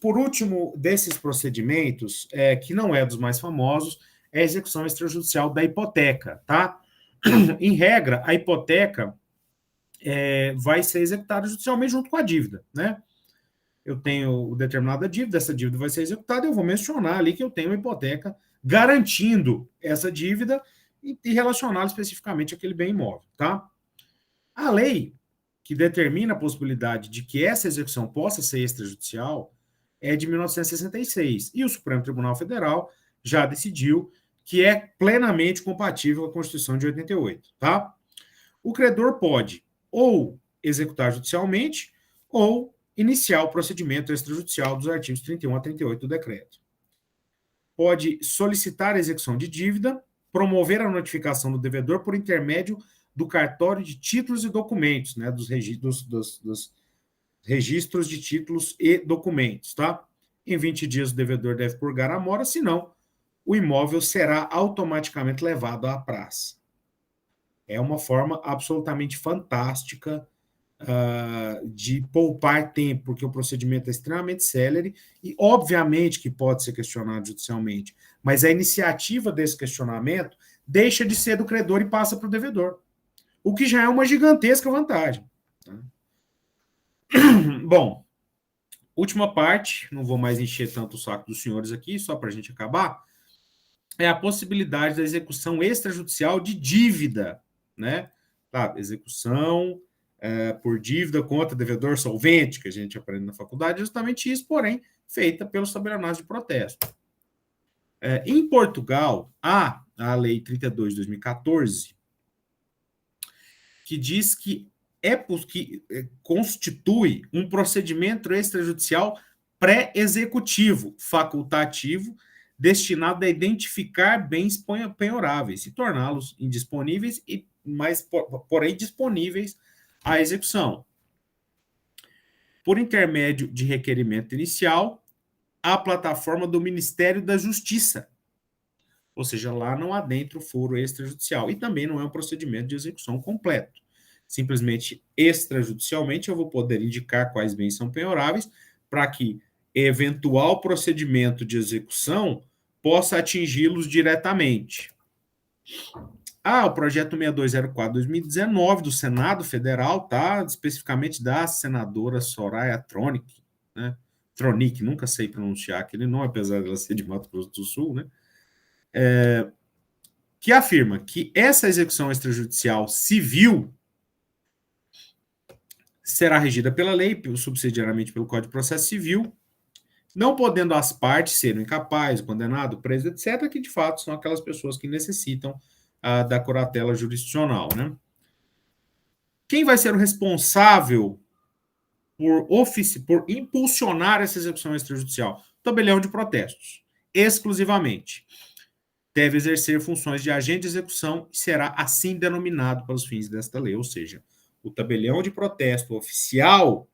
Por último, desses procedimentos, que não é dos mais famosos, é a execução extrajudicial da hipoteca, tá? Em regra, a hipoteca vai ser executada judicialmente junto com a dívida, né? Eu tenho determinada dívida, essa dívida vai ser executada, eu vou mencionar ali que eu tenho uma hipoteca garantindo essa dívida e relacionada especificamente àquele bem imóvel, tá? A lei que determina a possibilidade de que essa execução possa ser extrajudicial é de 1966, e o Supremo Tribunal Federal já decidiu que é plenamente compatível com a Constituição de 88, tá? O credor pode ou executar judicialmente ou iniciar o procedimento extrajudicial dos artigos 31 a 38 do decreto. Pode solicitar a execução de dívida, promover a notificação do devedor por intermédio do cartório de títulos e documentos, né, dos registros de títulos e documentos, tá? Em 20 dias o devedor deve purgar a mora, senão o imóvel será automaticamente levado à praça. É uma forma absolutamente fantástica de poupar tempo, porque o procedimento é extremamente célere e, obviamente, que pode ser questionado judicialmente, mas a iniciativa desse questionamento deixa de ser do credor e passa para o devedor, o que já é uma gigantesca vantagem. Tá? Bom, última parte, não vou mais encher tanto o saco dos senhores aqui, só para a gente acabar, é a possibilidade da execução extrajudicial de dívida, né? Tá, execução por dívida contra devedor solvente, que a gente aprende na faculdade, é justamente isso, porém, feita pelos tabelionatos de protesto. Em Portugal, há a Lei 32 de 2014, que diz que constitui um procedimento extrajudicial pré-executivo, facultativo, destinado a identificar bens penhoráveis e torná-los indisponíveis, porém disponíveis à execução. Por intermédio de requerimento inicial, a plataforma do Ministério da Justiça. Ou seja, lá não há dentro foro extrajudicial. E também não é um procedimento de execução completo. Simplesmente, extrajudicialmente, eu vou poder indicar quais bens são penhoráveis para que eventual procedimento de execução possa atingi-los diretamente. O projeto 6204/2019 do Senado Federal, tá? Especificamente da senadora Soraya Tronic, né? Tronic, nunca sei pronunciar aquele nome, apesar dela ser de Mato Grosso do Sul, né? Que afirma que essa execução extrajudicial civil será regida pela lei, subsidiariamente pelo Código de Processo Civil, não podendo as partes serem incapazes, condenado, preso, etc., que de fato são aquelas pessoas que necessitam da curatela jurisdicional, né? Quem vai ser o responsável por impulsionar essa execução extrajudicial? O tabelião de protestos, exclusivamente. Deve exercer funções de agente de execução e será assim denominado para os fins desta lei, ou seja, o tabelião de protesto oficial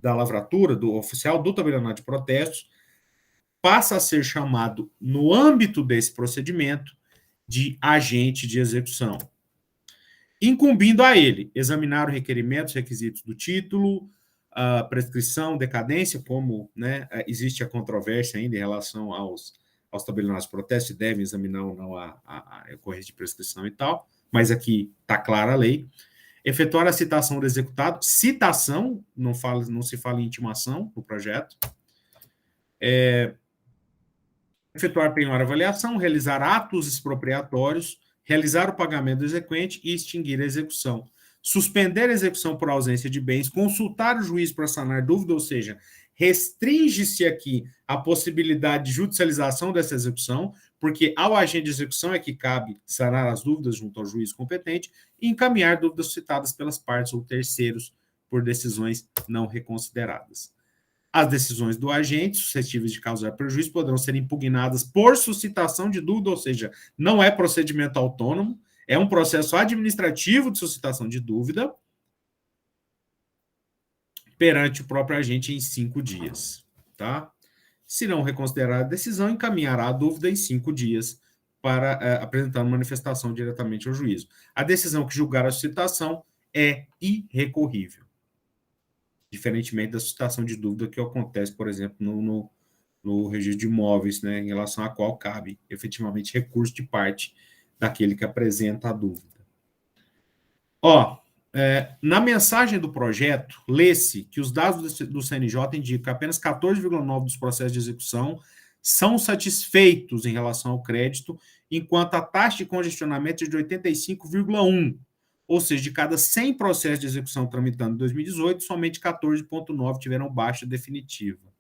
da lavratura, do oficial do tabelionato de protestos, passa a ser chamado, no âmbito desse procedimento, de agente de execução, incumbindo a ele examinar o requerimento, os requisitos do título, a prescrição, decadência, como, né, existe a controvérsia ainda em relação aos tabelionatos de protesto, se devem examinar ou não a ocorrência de prescrição e tal, mas aqui está clara a lei. Efetuar a citação do executado, citação, não se fala em intimação no projeto. Efetuar penhora avaliação, realizar atos expropriatórios, realizar o pagamento do exequente e extinguir a execução. Suspender a execução por ausência de bens, consultar o juiz para sanar dúvida, ou seja, restringe-se aqui a possibilidade de judicialização dessa execução, porque ao agente de execução é que cabe sanar as dúvidas junto ao juiz competente e encaminhar dúvidas suscitadas pelas partes ou terceiros por decisões não reconsideradas. As decisões do agente suscetíveis de causar prejuízo poderão ser impugnadas por suscitação de dúvida, ou seja, não é procedimento autônomo, é um processo administrativo de suscitação de dúvida perante o próprio agente em 5 dias, tá? Se não reconsiderar a decisão, encaminhará a dúvida em 5 dias para apresentar uma manifestação diretamente ao juízo. A decisão que julgar a suscitação é irrecorrível, diferentemente da suscitação de dúvida que acontece, por exemplo, no registro de imóveis, né, em relação à qual cabe efetivamente recurso de parte daquele que apresenta a dúvida. Na mensagem do projeto, lê-se que os dados do CNJ indicam que apenas 14,9% dos processos de execução são satisfeitos em relação ao crédito, enquanto a taxa de congestionamento é de 85,1%. Ou seja, de cada 100 processos de execução tramitando em 2018, somente 14,9 tiveram baixa definitiva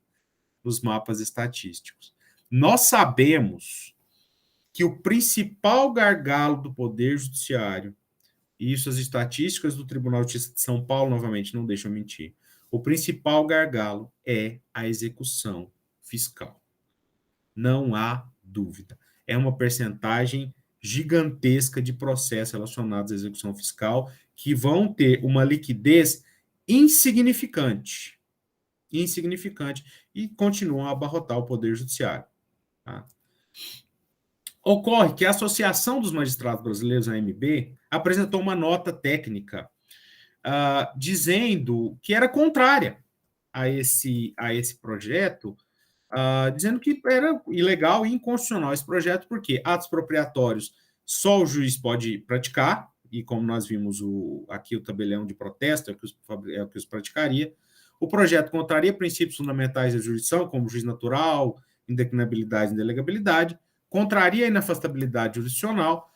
nos mapas estatísticos. Nós sabemos que o principal gargalo do Poder Judiciário, e isso as estatísticas do Tribunal de Justiça de São Paulo, novamente, não deixam mentir, o principal gargalo é a execução fiscal. Não há dúvida. É uma percentagem gigantesca de processos relacionados à execução fiscal que vão ter uma liquidez insignificante e continuam a abarrotar o Poder Judiciário. Tá? Ocorre que a Associação dos Magistrados Brasileiros, a AMB, apresentou uma nota técnica dizendo que era contrária a esse projeto, dizendo que era ilegal e inconstitucional esse projeto, porque atos expropriatórios só o juiz pode praticar, e como nós vimos aqui o tabelião de protesto é o que os praticaria. O projeto contraria princípios fundamentais da jurisdição, como juiz natural, indeclinabilidade e indelegabilidade, contraria a inafastabilidade jurisdicional,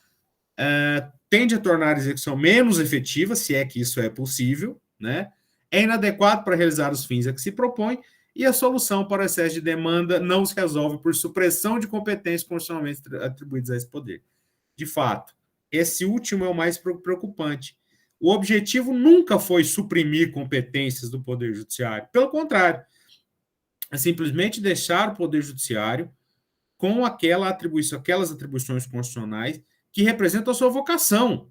tende a tornar a execução menos efetiva, se é que isso é possível, né? É inadequado para realizar os fins a que se propõe, e a solução para o excesso de demanda não se resolve por supressão de competências constitucionalmente atribuídas a esse poder. De fato, esse último é o mais preocupante. O objetivo nunca foi suprimir competências do Poder Judiciário. Pelo contrário, é simplesmente deixar o Poder Judiciário com aquelas atribuições constitucionais que representam a sua vocação,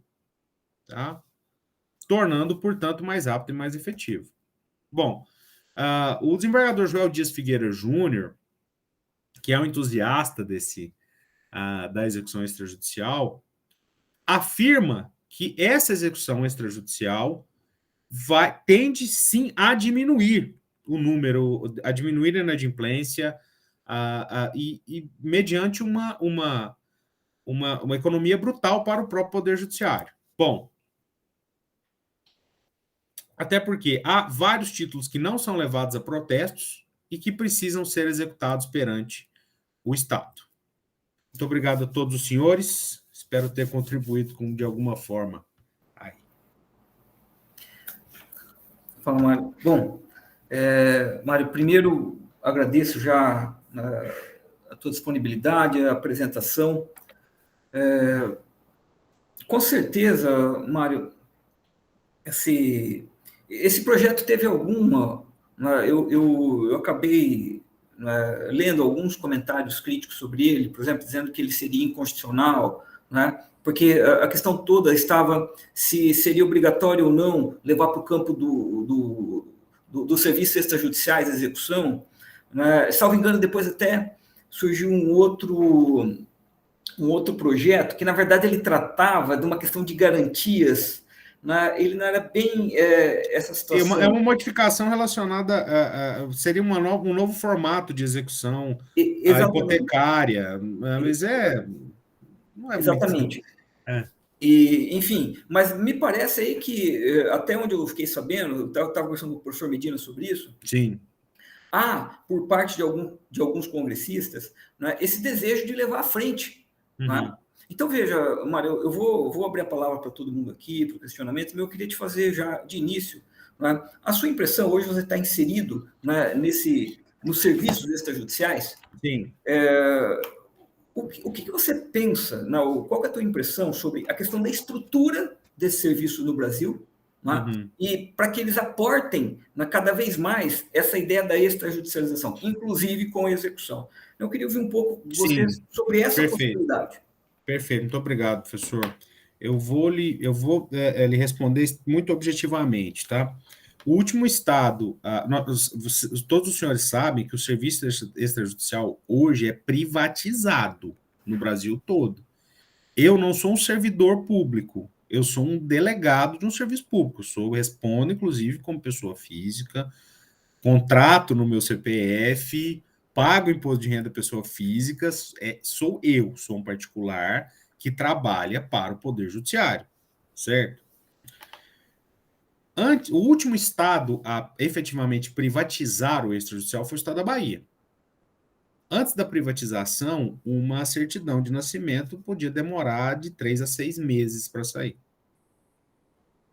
tá? Tornando, portanto, mais apto e mais efetivo. Bom, o desembargador Joel Dias Figueira Júnior, que é um entusiasta da execução extrajudicial, afirma que essa execução extrajudicial tende, sim, a diminuir o número, a diminuir a inadimplência e mediante uma economia brutal para o próprio Poder Judiciário. Bom, até porque há vários títulos que não são levados a protestos e que precisam ser executados perante o Estado. Muito obrigado a todos os senhores. Espero ter contribuído de alguma forma. Fala, Mário. Bom, Mário, primeiro agradeço já a tua disponibilidade, a apresentação. Com certeza, Mário, esse projeto teve alguma. Né, eu acabei, né, lendo alguns comentários críticos sobre ele, por exemplo, dizendo que ele seria inconstitucional, né, porque a questão toda estava se seria obrigatório ou não levar para o campo dos serviços extrajudiciais de execução. Né, salvo engano, depois até surgiu um outro projeto que, na verdade, ele tratava de uma questão de garantias. Né? Ele não era bem essa É situação. uma modificação relacionada seria um novo formato de execução Exatamente. hipotecária, mas não é muito. Exatamente. É, E, enfim, mas me parece aí que, até onde eu fiquei sabendo, eu estava conversando com o professor Medina sobre isso, sim. há, por parte de alguns congressistas, né, esse desejo de levar à frente. Né? Uhum. Então, veja, Mário, vou abrir a palavra para todo mundo aqui, para o questionamento, mas eu queria te fazer já de início. Né, a sua impressão, hoje você está inserido, né, nos serviços extrajudiciais, Sim. o que você pensa, né, qual é a tua impressão sobre a questão da estrutura desse serviço no Brasil, né, Uhum. e para que eles aportem, né, cada vez mais essa ideia da extrajudicialização, inclusive com a execução. Eu queria ouvir um pouco de vocês Sim, sobre essa perfeito. possibilidade. Perfeito, muito obrigado, professor. Eu vou lhe responder muito objetivamente, tá? O último estado, todos os senhores sabem que o serviço extrajudicial hoje é privatizado no Brasil todo. Eu não sou um servidor público, eu sou um delegado de um serviço público. Respondo, inclusive, como pessoa física, contrato no meu CPF, pago imposto de renda pessoa física, sou um particular que trabalha para o Poder Judiciário, certo? O último estado a efetivamente privatizar o extrajudicial foi o estado da Bahia. Antes da privatização, uma certidão de nascimento podia demorar de 3 a 6 meses para sair.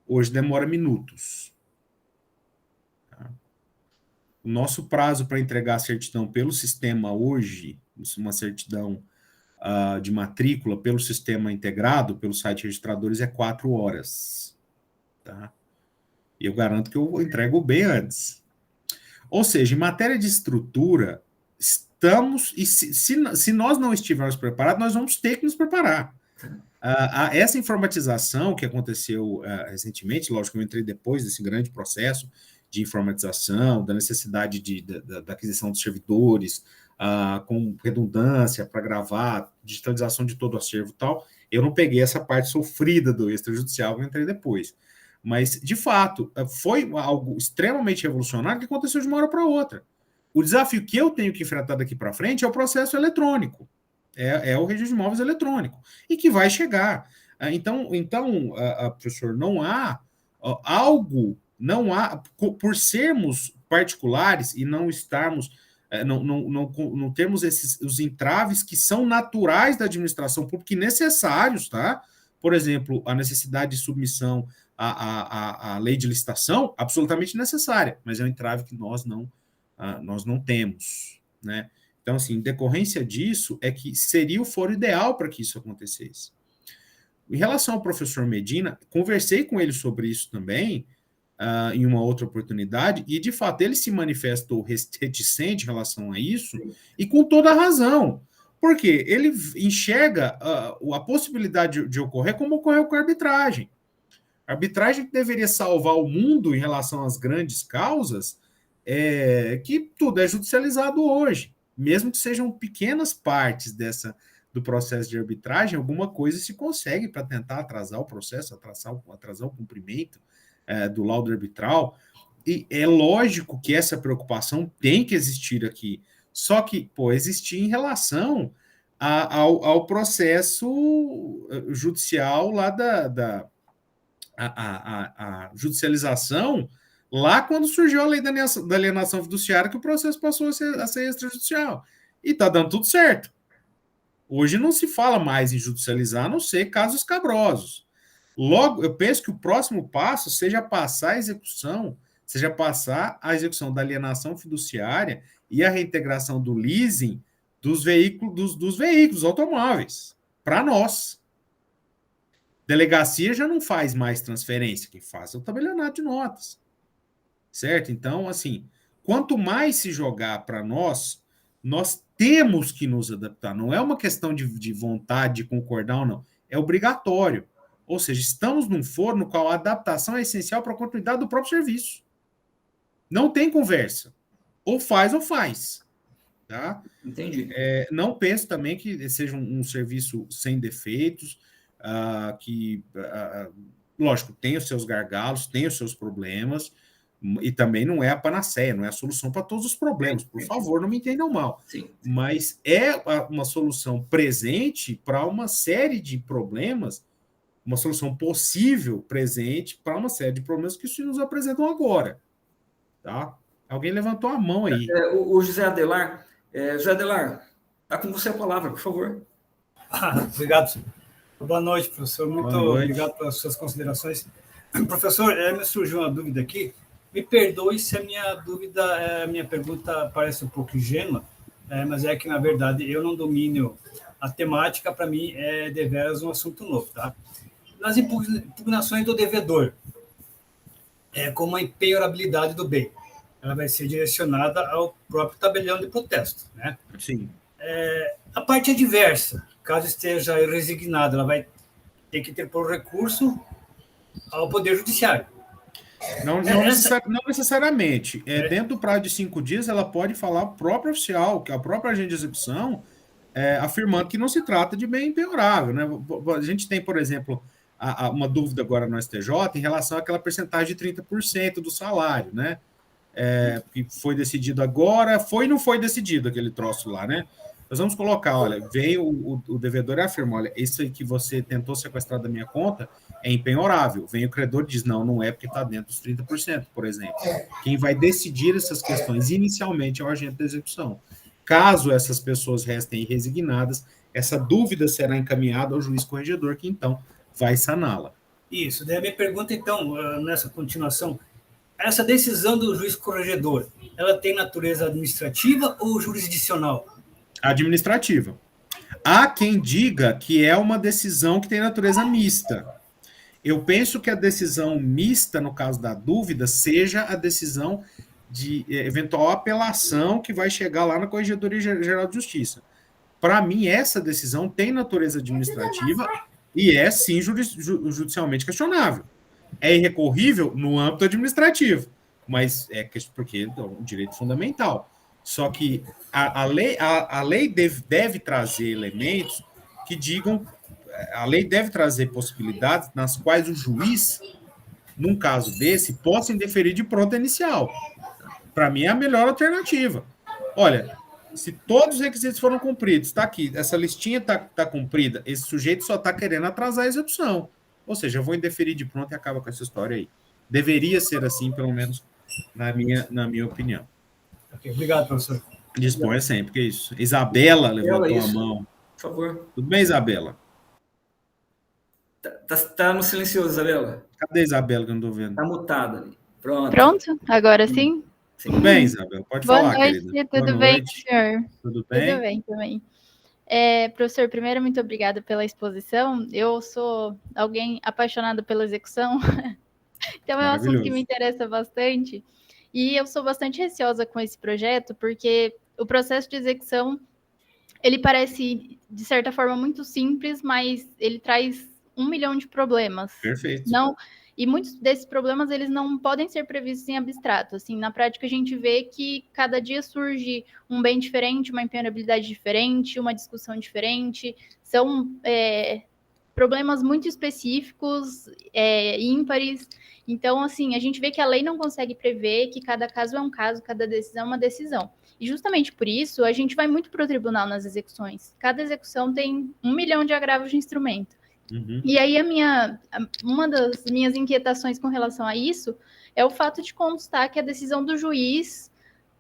Hoje demora minutos. O nosso prazo para entregar a certidão pelo sistema hoje, uma certidão de matrícula pelo sistema integrado, pelo site registradores, é 4 horas. Tá? E eu garanto que eu entrego bem antes. Ou seja, em matéria de estrutura, estamos, e se nós não estivermos preparados, nós vamos ter que nos preparar. Essa informatização que aconteceu recentemente, lógico que eu entrei depois desse grande processo de informatização, da necessidade da aquisição de servidores, com redundância para gravar, digitalização de todo o acervo e tal, eu não peguei essa parte sofrida do extrajudicial, eu entrei depois. Mas, de fato, foi algo extremamente revolucionário que aconteceu de uma hora para outra. O desafio que eu tenho que enfrentar daqui para frente é o processo eletrônico. É o registro de imóveis eletrônico. E que vai chegar. Então, professor, não há algo, não há, por sermos particulares e não estarmos, não termos os entraves que são naturais da administração pública e necessários, tá? Por exemplo, a necessidade de submissão à lei de licitação, absolutamente necessária, mas é um entrave que nós não temos, né? Então, assim, em decorrência disso, é que seria o foro ideal para que isso acontecesse. Em relação ao professor Medina, conversei com ele sobre isso também, em uma outra oportunidade, e, de fato, ele se manifestou reticente em relação a isso, e com toda a razão. Por quê? Ele enxerga a possibilidade de ocorrer como ocorreu com a arbitragem. A arbitragem que deveria salvar o mundo em relação às grandes causas, que tudo é judicializado hoje. Mesmo que sejam pequenas partes do processo de arbitragem, alguma coisa se consegue para tentar atrasar o processo, atrasar o cumprimento do laudo arbitral. E é lógico que essa preocupação tem que existir aqui. Só que, existir em relação ao processo judicial lá a judicialização lá quando surgiu a lei da alienação fiduciária, que o processo passou a ser extrajudicial. E está dando tudo certo. Hoje não se fala mais em judicializar, a não ser casos escabrosos. Logo, eu penso que o próximo passo seja passar a execução da alienação fiduciária e a reintegração do leasing dos veículos automóveis. para nós. Delegacia já não faz mais transferência, quem faz é o tabelionato de notas, certo? Então, assim, quanto mais se jogar para nós, nós temos que nos adaptar. Não é uma questão de vontade, de concordar ou não. É obrigatório. Ou seja, estamos num foro no qual a adaptação é essencial para a continuidade do próprio serviço. Não tem conversa. Ou faz. Tá? Entendi. Não penso também que seja um serviço sem defeitos, lógico, tem os seus gargalos, tem os seus problemas, e também não é a panaceia, não é a solução para todos os problemas. Por favor, não me entendam mal. Sim. Mas é uma solução presente para uma série de problemas, uma solução possível presente para uma série de problemas que se nos apresentam agora. Tá? Alguém levantou a mão aí. O José Adelar. José Adelar, está com você a palavra, por favor. Obrigado. Boa noite, professor. Muito obrigado pelas suas considerações. Professor, me surgiu uma dúvida aqui. Me perdoe se a minha pergunta parece um pouco ingênua, mas é que, na verdade, eu não domino a temática, para mim é deveras um assunto novo. Tá? Nas impugnações do devedor, como a impenhorabilidade do bem, ela vai ser direcionada ao próprio tabelião de protesto. Né? Sim. A parte adversa, caso esteja resignada, ela vai ter que interpor recurso ao Poder Judiciário. Não necessariamente. Dentro do prazo de 5 dias, ela pode falar ao próprio oficial, que é a própria agente de execução, afirmando que não se trata de bem impenhorável. Né? A gente tem, por exemplo, uma dúvida agora no STJ em relação àquela percentagem de 30% do salário, né? Que foi decidido agora, foi e não foi decidido aquele troço lá, né? Nós vamos colocar, olha, vem o devedor e afirma, olha, isso aí que você tentou sequestrar da minha conta é impenhorável. Vem o credor e diz, não é porque está dentro dos 30%, por exemplo. Quem vai decidir essas questões inicialmente é o agente da execução. Caso essas pessoas restem resignadas, essa dúvida será encaminhada ao juiz corregedor, que então vai saná-la. Isso, daí a minha pergunta, então, nessa continuação, essa decisão do juiz corregedor, ela tem natureza administrativa ou jurisdicional? Administrativa. Há quem diga que é uma decisão que tem natureza mista. Eu penso que a decisão mista, no caso da dúvida, seja a decisão de eventual apelação que vai chegar lá na Corregedoria Geral de Justiça. Para mim, essa decisão tem natureza administrativa e é, sim, judicialmente questionável. É irrecorrível no âmbito administrativo, mas porque é um direito fundamental. Só que a lei deve trazer elementos que digam, a lei deve trazer possibilidades nas quais o juiz, num caso desse, possa indeferir de pronta inicial. Para mim é a melhor alternativa. Olha, se todos os requisitos foram cumpridos, está aqui, essa listinha está cumprida, esse sujeito só está querendo atrasar a execução. Ou seja, eu vou indeferir de pronto e acaba com essa história aí. Deveria ser assim, pelo menos na minha opinião. Okay, obrigado, professor. Disponha sempre, que é isso. Isabela levantou a mão. Por favor. Tudo bem, Isabela? Tá no silencioso, Isabela. Cadê a Isabela que eu não estou vendo? Está mutada ali. Pronto? Agora sim? Tudo bem, Isabela? Pode Boa falar, noite, querida. tudo Boa bem, noite. senhor? Tudo bem? Tudo bem também. Professor, primeiro, muito obrigada pela exposição. Eu sou alguém apaixonado pela execução, então é um assunto que me interessa bastante. E eu sou bastante receosa com esse projeto, porque o processo de execução, ele parece, de certa forma, muito simples, mas ele traz 1 milhão de problemas. Perfeito. E muitos desses problemas, eles não podem ser previstos em abstrato. Assim, na prática, a gente vê que cada dia surge um bem diferente, uma impenhorabilidade diferente, uma discussão diferente. São problemas muito específicos, ímpares. Então, assim, a gente vê que a lei não consegue prever, que cada caso é um caso, cada decisão é uma decisão. E justamente por isso, a gente vai muito para o tribunal nas execuções. Cada execução tem 1 milhão de agravos de instrumento. Uhum. E aí uma das minhas inquietações com relação a isso é o fato de constar que a decisão do juiz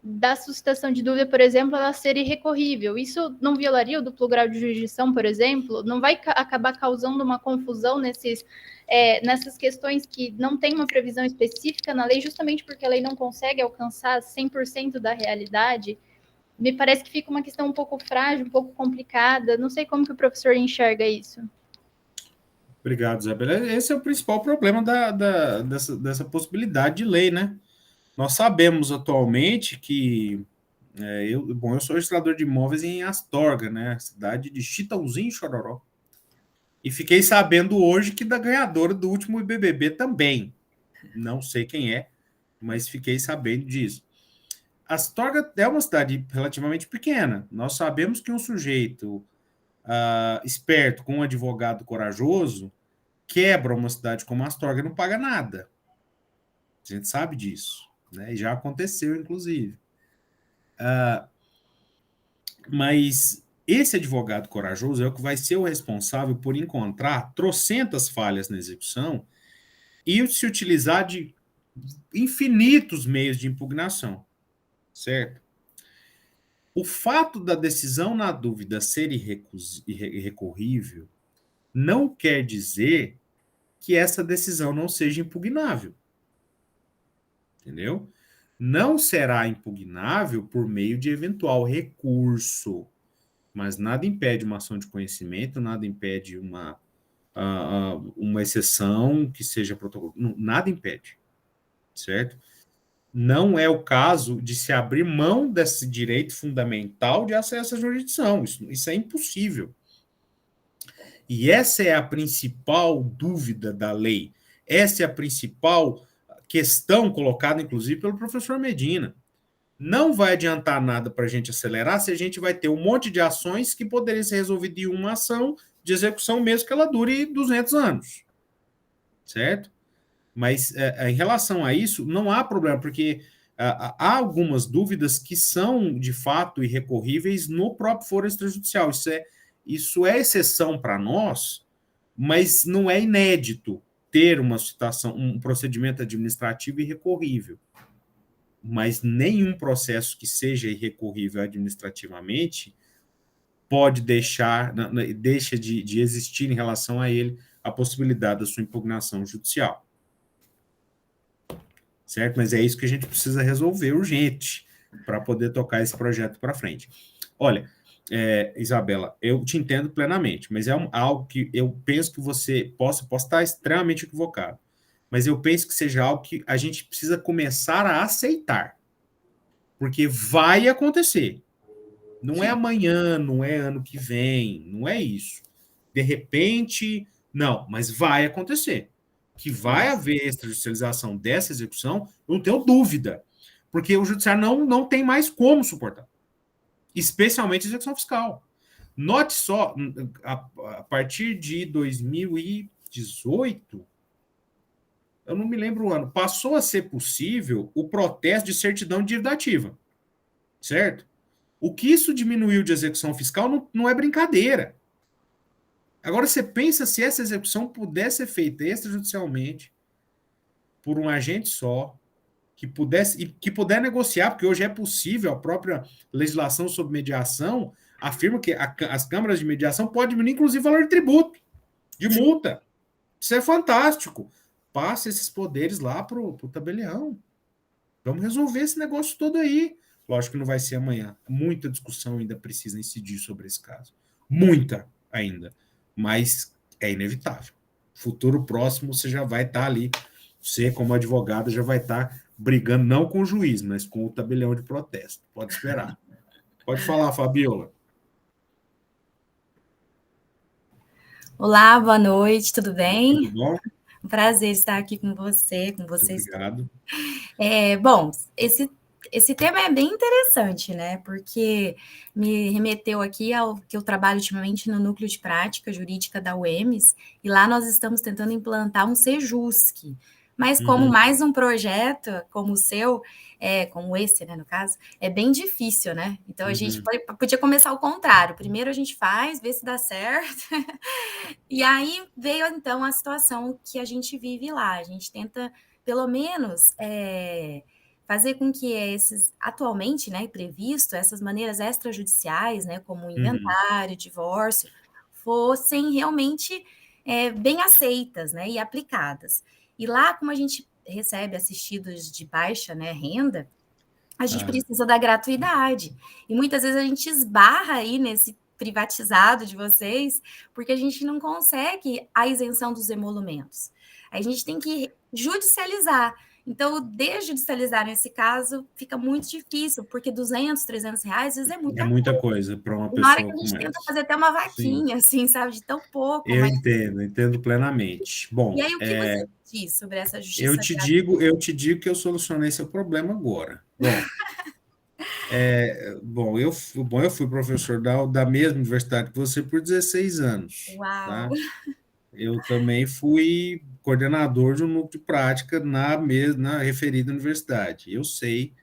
da suscitação de dúvida, por exemplo, ela ser irrecorrível. Isso não violaria o duplo grau de jurisdição, por exemplo? Não vai acabar causando uma confusão nessas questões que não tem uma previsão específica na lei, justamente porque a lei não consegue alcançar 100% da realidade? me parece que fica uma questão um pouco frágil, um pouco complicada. Não sei como que o professor enxerga isso. Obrigado, Isabela. Esse é o principal problema dessa possibilidade de lei, né? Nós sabemos atualmente que eu sou registrador de imóveis em Astorga, né? Cidade de Chitãozinho, Chororó. E fiquei sabendo hoje que da ganhadora do último BBB também. Não sei quem é, mas fiquei sabendo disso. Astorga é uma cidade relativamente pequena. Nós sabemos que um sujeito esperto, com um advogado corajoso, quebra uma cidade como Astorga e não paga nada. A gente sabe disso, né? E já aconteceu, inclusive. Mas esse advogado corajoso é o que vai ser o responsável por encontrar trocentas falhas na execução e se utilizar de infinitos meios de impugnação, certo? O fato da decisão na dúvida ser irrecorrível não quer dizer que essa decisão não seja impugnável. Entendeu? Não será impugnável por meio de eventual recurso, mas nada impede uma ação de conhecimento, nada impede uma exceção que seja protocolo, nada impede, certo? Não é o caso de se abrir mão desse direito fundamental de acesso à jurisdição, isso é impossível. E essa é a principal dúvida da lei, essa é a principal questão colocada, inclusive, pelo professor Medina. Não vai adiantar nada para a gente acelerar se a gente vai ter um monte de ações que poderiam ser resolvidas em uma ação de execução, mesmo que ela dure 200 anos. Certo? Mas em relação a isso, não há problema, porque há algumas dúvidas que são, de fato, irrecorríveis no próprio foro extrajudicial. Isso é exceção para nós, mas não é inédito ter uma situação, um procedimento administrativo irrecorrível. Mas nenhum processo que seja irrecorrível administrativamente pode deixa de existir em relação a ele a possibilidade da sua impugnação judicial. Certo? Mas é isso que a gente precisa resolver urgente para poder tocar esse projeto para frente. Olha, Isabela, eu te entendo plenamente, mas é algo que eu penso que você possa estar extremamente equivocado, mas eu penso que seja algo que a gente precisa começar a aceitar, porque vai acontecer. Não é amanhã, não é ano que vem, não é isso. De repente, não, mas vai acontecer. Que vai haver extrajudicialização dessa execução, eu não tenho dúvida, porque o judiciário não tem mais como suportar, especialmente a execução fiscal. Note só, a partir de 2018, eu não me lembro o ano, passou a ser possível o protesto de certidão de dívida ativa, certo? O que isso diminuiu de execução fiscal não é brincadeira. Agora, você pensa se essa execução pudesse ser feita extrajudicialmente por um agente só, que puder negociar, porque hoje é possível, a própria legislação sobre mediação afirma que as câmaras de mediação podem diminuir, inclusive, o valor de tributo, de multa. Isso é fantástico. Passa esses poderes lá para o tabelião. Vamos resolver esse negócio todo aí. Lógico que não vai ser amanhã. Muita discussão ainda precisa incidir sobre esse caso. Muita ainda. Mas é inevitável. Futuro próximo, você já vai estar ali. Você, como advogado, já vai estar brigando não com o juiz, mas com o tabelião de protesto. Pode esperar. Pode falar, Fabiola. Olá, boa noite, tudo bem? Tudo bom? Um prazer estar aqui com você, com vocês. Obrigado. Bom, esse tema é bem interessante, né? Porque me remeteu aqui ao que eu trabalho ultimamente no Núcleo de Prática Jurídica da UEMS, e lá nós estamos tentando implantar um Sejusc. Mas como mais um projeto, como o seu, como esse, né, no caso, é bem difícil, né? Então, a gente podia começar ao contrário. Primeiro a gente faz, vê se dá certo. E aí veio, então, a situação que a gente vive lá. A gente tenta, pelo menos, fazer com que atualmente, né, previsto, essas maneiras extrajudiciais, né, como inventário, divórcio, fossem realmente bem aceitas, né, e aplicadas. E lá, como a gente recebe assistidos de baixa, né, renda, a gente precisa da gratuidade. E muitas vezes a gente esbarra aí nesse privatizado de vocês, porque a gente não consegue a isenção dos emolumentos. A gente tem que judicializar. Então, desjudicializar nesse caso fica muito difícil, porque 200, 300 reais às vezes é muita coisa para uma pessoa. Na hora que a gente tenta fazer até uma vaquinha, assim, sabe, de tão pouco. Eu entendo plenamente. Bom, e aí, o que você diz sobre essa justiça? Eu te digo que eu solucionei seu problema agora. Bom, eu fui professor da mesma universidade que você por 16 anos. Uau! Tá? Eu também fui coordenador de um núcleo de prática na referida universidade. Eu sei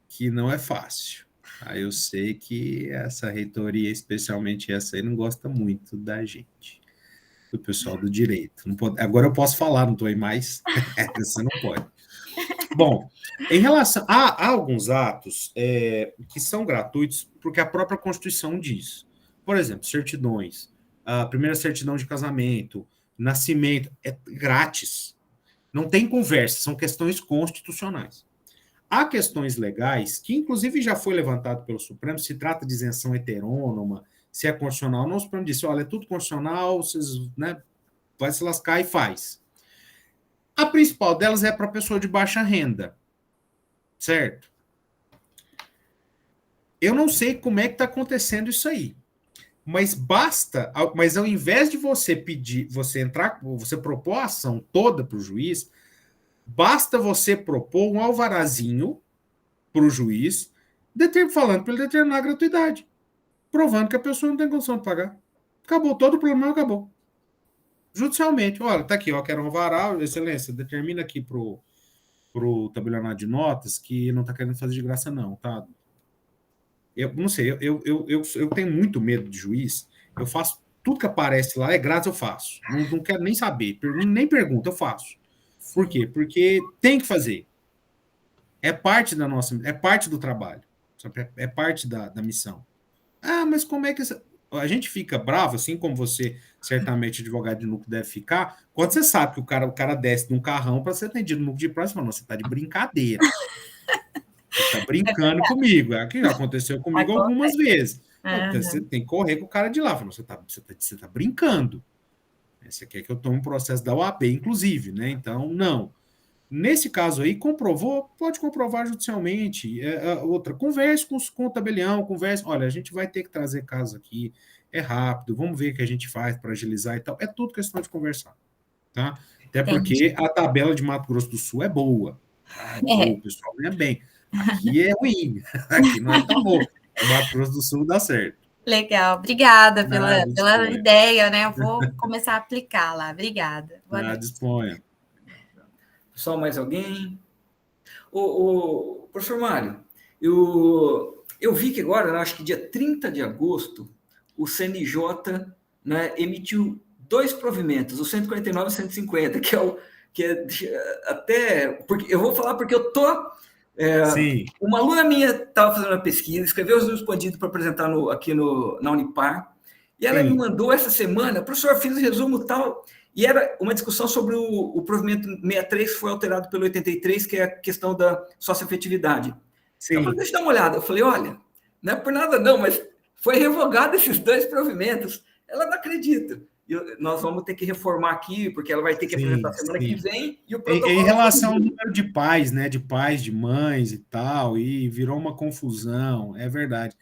que não é fácil. Eu sei que essa reitoria, especialmente essa aí, não gosta muito da gente, do pessoal do direito. Não pode, agora eu posso falar, não estou aí mais. Você não pode. Bom, em relação a alguns atos que são gratuitos, porque a própria Constituição diz. Por exemplo, certidões. A primeira certidão de casamento, nascimento, é grátis. Não tem conversa, são questões constitucionais. Há questões legais, que inclusive já foi levantado pelo Supremo, se trata de isenção heterônoma, se é constitucional. Não, o Supremo disse, olha, é tudo constitucional, vocês, né, vai se lascar e faz. A principal delas é para pessoa de baixa renda, certo? Eu não sei como é que está acontecendo isso aí. Mas ao invés de você você propor a ação toda para o juiz, basta você propor um alvarazinho para o juiz, falando para ele determinar a gratuidade, provando que a pessoa não tem condição de pagar. Acabou, todo o problema acabou. Judicialmente, olha, tá aqui, ó, quero um alvará, excelência, determina aqui pro tabelionato de notas que não tá querendo fazer de graça não, tá? Eu não sei, eu tenho muito medo de juiz, eu faço tudo que aparece lá, é grátis, eu faço. Não quero nem saber, nem pergunta, eu faço. Por quê? Porque tem que fazer. É parte do trabalho, é parte da missão. Ah, mas como é que... A gente fica bravo, assim como você, certamente, advogado de núcleo deve ficar, quando você sabe que o cara desce de um carrão para ser atendido no núcleo de próximo, você está de brincadeira. Você está brincando comigo. É que já aconteceu comigo algumas vezes. Então, você tem que correr com o cara de lá. Você tá brincando. Você quer que eu tome um processo da OAB, inclusive, né? Então, não. Nesse caso aí, comprovou, pode comprovar judicialmente. Outra, converse com o tabelião, converse. Olha, a gente vai ter que trazer casos aqui, é rápido, vamos ver o que a gente faz para agilizar e tal. É tudo questão de conversar. Tá? Até porque a tabela de Mato Grosso do Sul é boa. O pessoal ganha bem. Aqui é ruim. Aqui não é tão bom. O Mato Grosso do Sul dá certo. Legal, obrigada pela ideia, né? Eu vou começar a aplicar lá. Obrigada. Disponha. Pessoal, mais alguém? O professor Mário, eu vi que agora, acho que dia 30 de agosto, o CNJ, né, emitiu 2 provimentos, o 149 e o 150, que é até... Porque, eu vou falar porque eu tô... uma aluna minha estava fazendo uma pesquisa, escreveu os livros expandidos para apresentar aqui na Unipar, e ela me mandou essa semana, professor, fiz o resumo tal, e era uma discussão sobre o provimento 63, que foi alterado pelo 83, que é a questão da sócio-efetividade. Eu falei, deixa eu dar uma olhada. Eu falei, olha, não é por nada não, mas foi revogado esses 2 provimentos. Ela não acredita. Nós vamos ter que reformar aqui, porque ela vai ter que apresentar semana que vem. E o protocolo em relação ao número de pais, né, de pais, de mães e tal, e virou uma confusão, é verdade.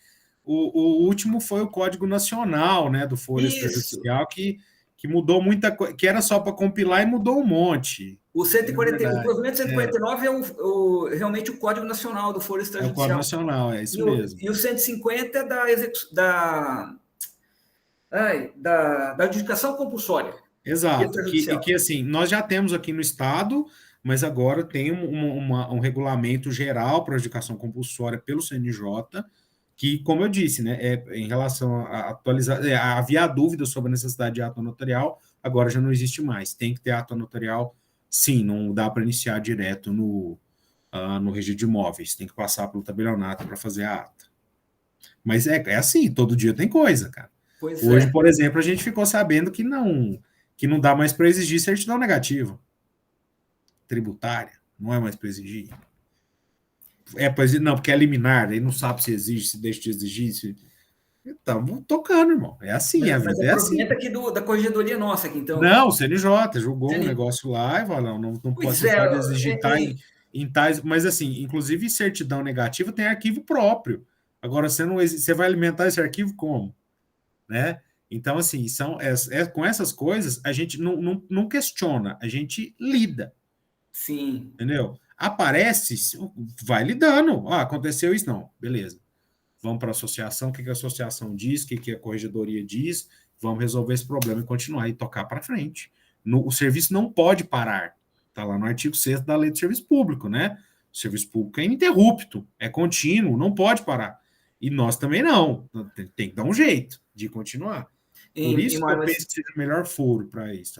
O último foi o Código Nacional, né, do Foro Extrajudicial, que mudou muita coisa, que era só para compilar e mudou um monte. O 140, o provimento 149 é realmente o Código Nacional do Foro Extrajudicial. É o Código Nacional, é isso mesmo. E o 150 é da adjudicação compulsória. Exato, que assim, nós já temos aqui no Estado, mas agora tem um regulamento geral para adjudicação compulsória pelo CNJ, que, como eu disse, né, em relação a atualizar, havia dúvida sobre a necessidade de ato notarial, agora já não existe mais. Tem que ter ato notarial, sim, não dá para iniciar direto no registro de imóveis, tem que passar pelo tabelionato para fazer a ata. Mas é assim, todo dia tem coisa, cara. Hoje, por exemplo, a gente ficou sabendo que não dá mais para exigir certidão negativa tributária, não é mais para exigir. Não, porque é liminar, aí não sabe se exige, se deixa de exigir, se... Estamos tocando, irmão. É assim, a vida é assim. Aqui da corregedoria nossa aqui, então. Não, o CNJ julgou um negócio lá e falou, não pode, você pode exigir em tais... Mas, assim, inclusive certidão negativa tem arquivo próprio. Agora, você vai alimentar esse arquivo como? Né? Então, assim, com essas coisas, a gente não questiona, a gente lida. Sim. Entendeu? Aparece, vai lidando. Aconteceu isso? Não, beleza. Vamos para a associação, o que a associação diz, o que a corregedoria diz, vamos resolver esse problema e continuar e tocar para frente. O serviço não pode parar. Está lá no artigo 6º da Lei do Serviço Público, né? O serviço público é ininterrupto, é contínuo, não pode parar. E nós também não. Tem que dar um jeito de continuar. Por isso que eu penso que seja o melhor foro para isso.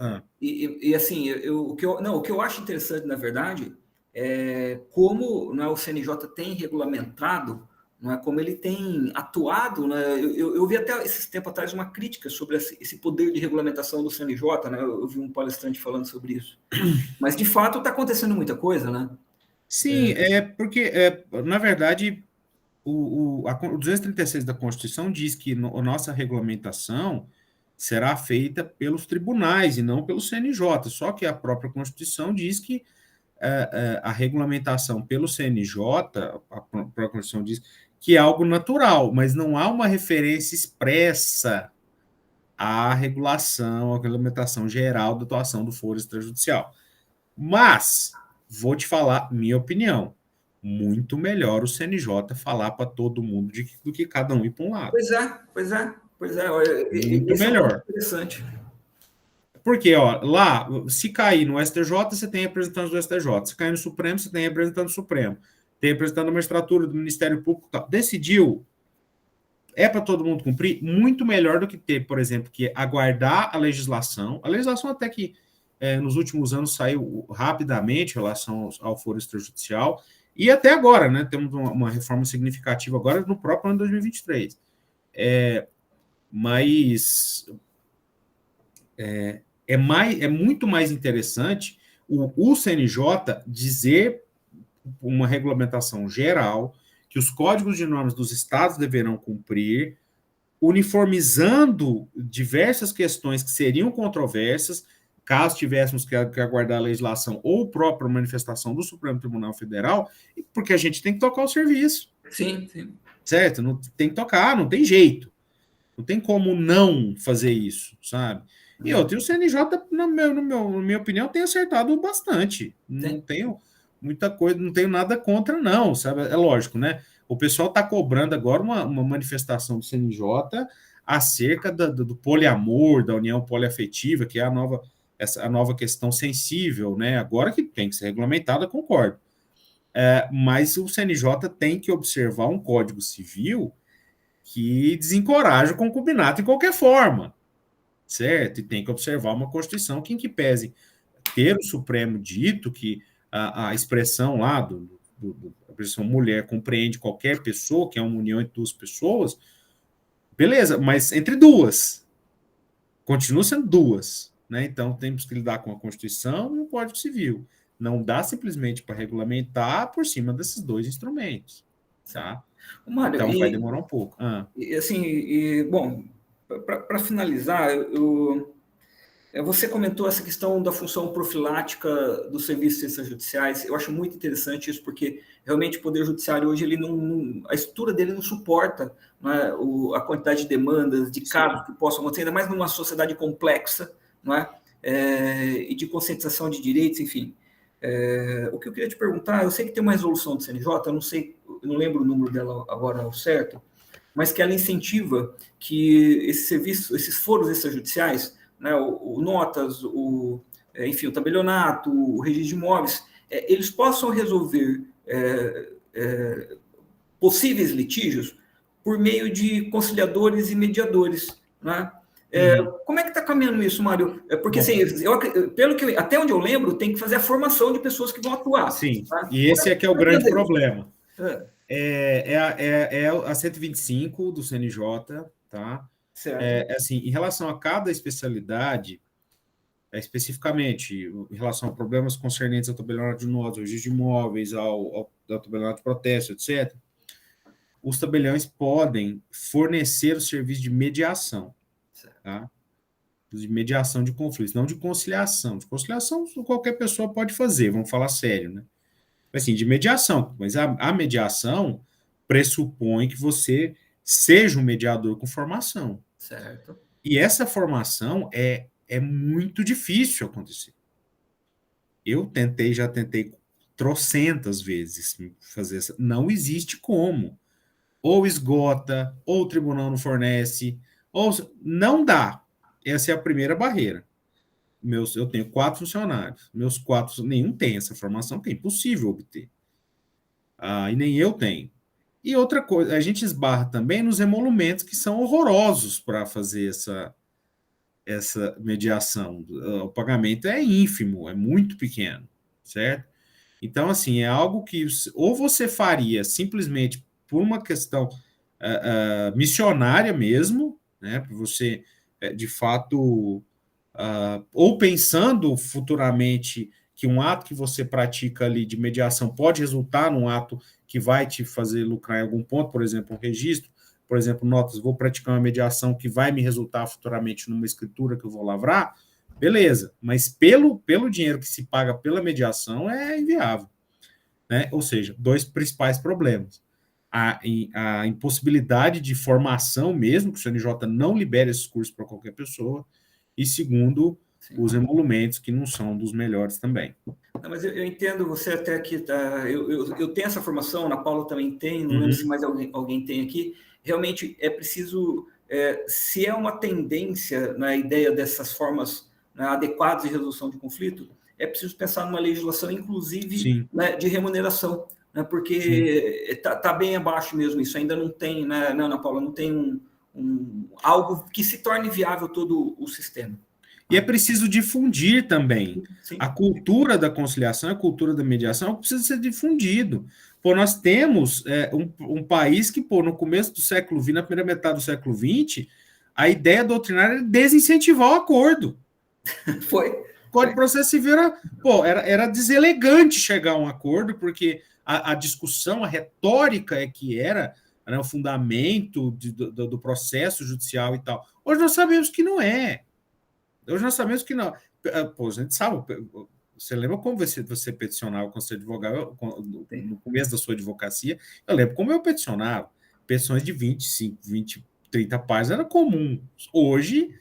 Assim, o que eu acho interessante, na verdade, é como, né, o CNJ tem regulamentado, não é, como ele tem atuado, né? Eu vi até esses tempos atrás uma crítica sobre esse poder de regulamentação do CNJ, né? Eu vi um palestrante falando sobre isso. Mas, de fato, está acontecendo muita coisa, né? Sim, porque, na verdade, o 236 da Constituição diz que a nossa regulamentação será feita pelos tribunais e não pelo CNJ, só que a própria Constituição diz que a regulamentação pelo CNJ, a própria Constituição diz que é algo natural, mas não há uma referência expressa à regulação, à regulamentação geral da atuação do foro extrajudicial. Mas, vou te falar minha opinião, muito melhor o CNJ falar para todo mundo do que cada um ir para um lado. Pois é. Muito melhor. Interessante. Porque, lá, se cair no STJ, você tem representantes do STJ. Se cair no Supremo, você tem representante do Supremo. Tem representante da magistratura, do Ministério Público. Tal. Decidiu, é para todo mundo cumprir, muito melhor do que ter, por exemplo, que aguardar a legislação. A legislação até que nos últimos anos saiu rapidamente em relação ao foro extrajudicial. E até agora, né? Temos uma reforma significativa agora no próprio ano de 2023. Mas é muito mais interessante o CNJ dizer uma regulamentação geral que os códigos de normas dos estados deverão cumprir, uniformizando diversas questões que seriam controversas, caso tivéssemos que aguardar a legislação ou própria manifestação do Supremo Tribunal Federal, porque a gente tem que tocar o serviço. Sim. Certo? Não tem que tocar, não tem jeito. Não tem como não fazer isso, sabe? E o CNJ, na minha opinião, tem acertado bastante. Não tenho muita coisa, não tenho nada contra, não, sabe? É lógico, né? O pessoal está cobrando agora uma manifestação do CNJ acerca do poliamor, da união poliafetiva, que é a nova questão sensível, né? Agora que tem que ser regulamentada, concordo. Mas o CNJ tem que observar um Código Civil que desencoraja o concubinato de qualquer forma, certo? E tem que observar uma Constituição que, em que pese ter o Supremo dito que a expressão lá a expressão mulher compreende qualquer pessoa, que é uma união entre duas pessoas, beleza, mas entre duas. Continua sendo duas, né? Então temos que lidar com a Constituição e o Código Civil. Não dá simplesmente para regulamentar por cima desses dois instrumentos, tá? Mário, então vai demorar um pouco. Bom, para finalizar, você comentou essa questão da função profilática dos serviços extrajudiciais. Eu acho muito interessante isso, porque realmente o Poder Judiciário hoje a estrutura dele não suporta, né, a quantidade de demandas, de casos que possam acontecer, ainda mais numa sociedade complexa, né, e de conscientização de direitos, enfim. O que eu queria te perguntar, eu sei que tem uma resolução do CNJ, eu não lembro o número dela agora ao certo, mas que ela incentiva que esses foros extrajudiciais, né, o notas, enfim, o tabelionato, o registro de imóveis, eles possam resolver possíveis litígios por meio de conciliadores e mediadores, né? Como é que está caminhando isso, Mário? Porque assim, até onde eu lembro, tem que fazer a formação de pessoas que vão atuar. Sim, tá? E esse é que é o grande problema. A 125 do CNJ, tá? Certo. Assim, em relação a cada especialidade, especificamente em relação a problemas concernentes ao tabelionato de notas, ao registro de imóveis, ao tabelionato de protesto, etc., os tabeliões podem fornecer o serviço de mediação, tá? De mediação de conflitos, não de conciliação. De conciliação qualquer pessoa pode fazer, vamos falar sério, né? Assim, de mediação, mas a mediação pressupõe que você seja um mediador com formação. Certo. E essa formação é muito difícil acontecer. Eu já tentei trocentas vezes fazer essa. Não existe como. Ou esgota, ou o tribunal não fornece, ou não dá. Essa é a primeira barreira. Eu tenho 4 funcionários. Meus 4, nenhum tem essa formação, que é impossível obter. E nem eu tenho. E outra coisa, a gente esbarra também nos emolumentos que são horrorosos para fazer essa mediação. O pagamento é ínfimo, é muito pequeno, certo? Então, assim, é algo que ou você faria simplesmente por uma questão missionária mesmo, né? Para você, de fato, ou pensando futuramente que um ato que você pratica ali de mediação pode resultar num ato que vai te fazer lucrar em algum ponto, por exemplo, um registro, por exemplo, notas, vou praticar uma mediação que vai me resultar futuramente numa escritura que eu vou lavrar, beleza, mas pelo dinheiro que se paga pela mediação é inviável, né? Ou seja, 2 principais problemas. A impossibilidade de formação mesmo, que o CNJ não libera esses cursos para qualquer pessoa, e segundo, os emolumentos, que não são dos melhores também. Não, mas eu entendo você até aqui, tá? Eu tenho essa formação, a Ana Paula também tem, não lembro se mais alguém tem aqui. Realmente é preciso, se é uma tendência na ideia dessas formas, né, adequadas de resolução de conflito, é preciso pensar numa legislação, inclusive, né, de remuneração, né, porque está bem abaixo mesmo, isso ainda não tem, né, Ana Paula, não tem algo que se torne viável todo o sistema. E é preciso difundir também. Sim. A cultura da conciliação, a cultura da mediação precisa ser difundido. Pô, nós temos um país que, pô, no começo do século XX, na primeira metade do século XX, a ideia doutrinária era desincentivar o acordo. Foi. O Código de Processo Civil era deselegante chegar a um acordo, porque a discussão, a retórica era o fundamento do processo judicial e tal. Hoje nós sabemos que não é. Hoje nós sabemos que não. Pô, a gente sabe. Você lembra como você peticionava quando você advogava, no começo da sua advocacia? Eu lembro como eu peticionava. Petições de 25, 20, 30 páginas era comum. Hoje,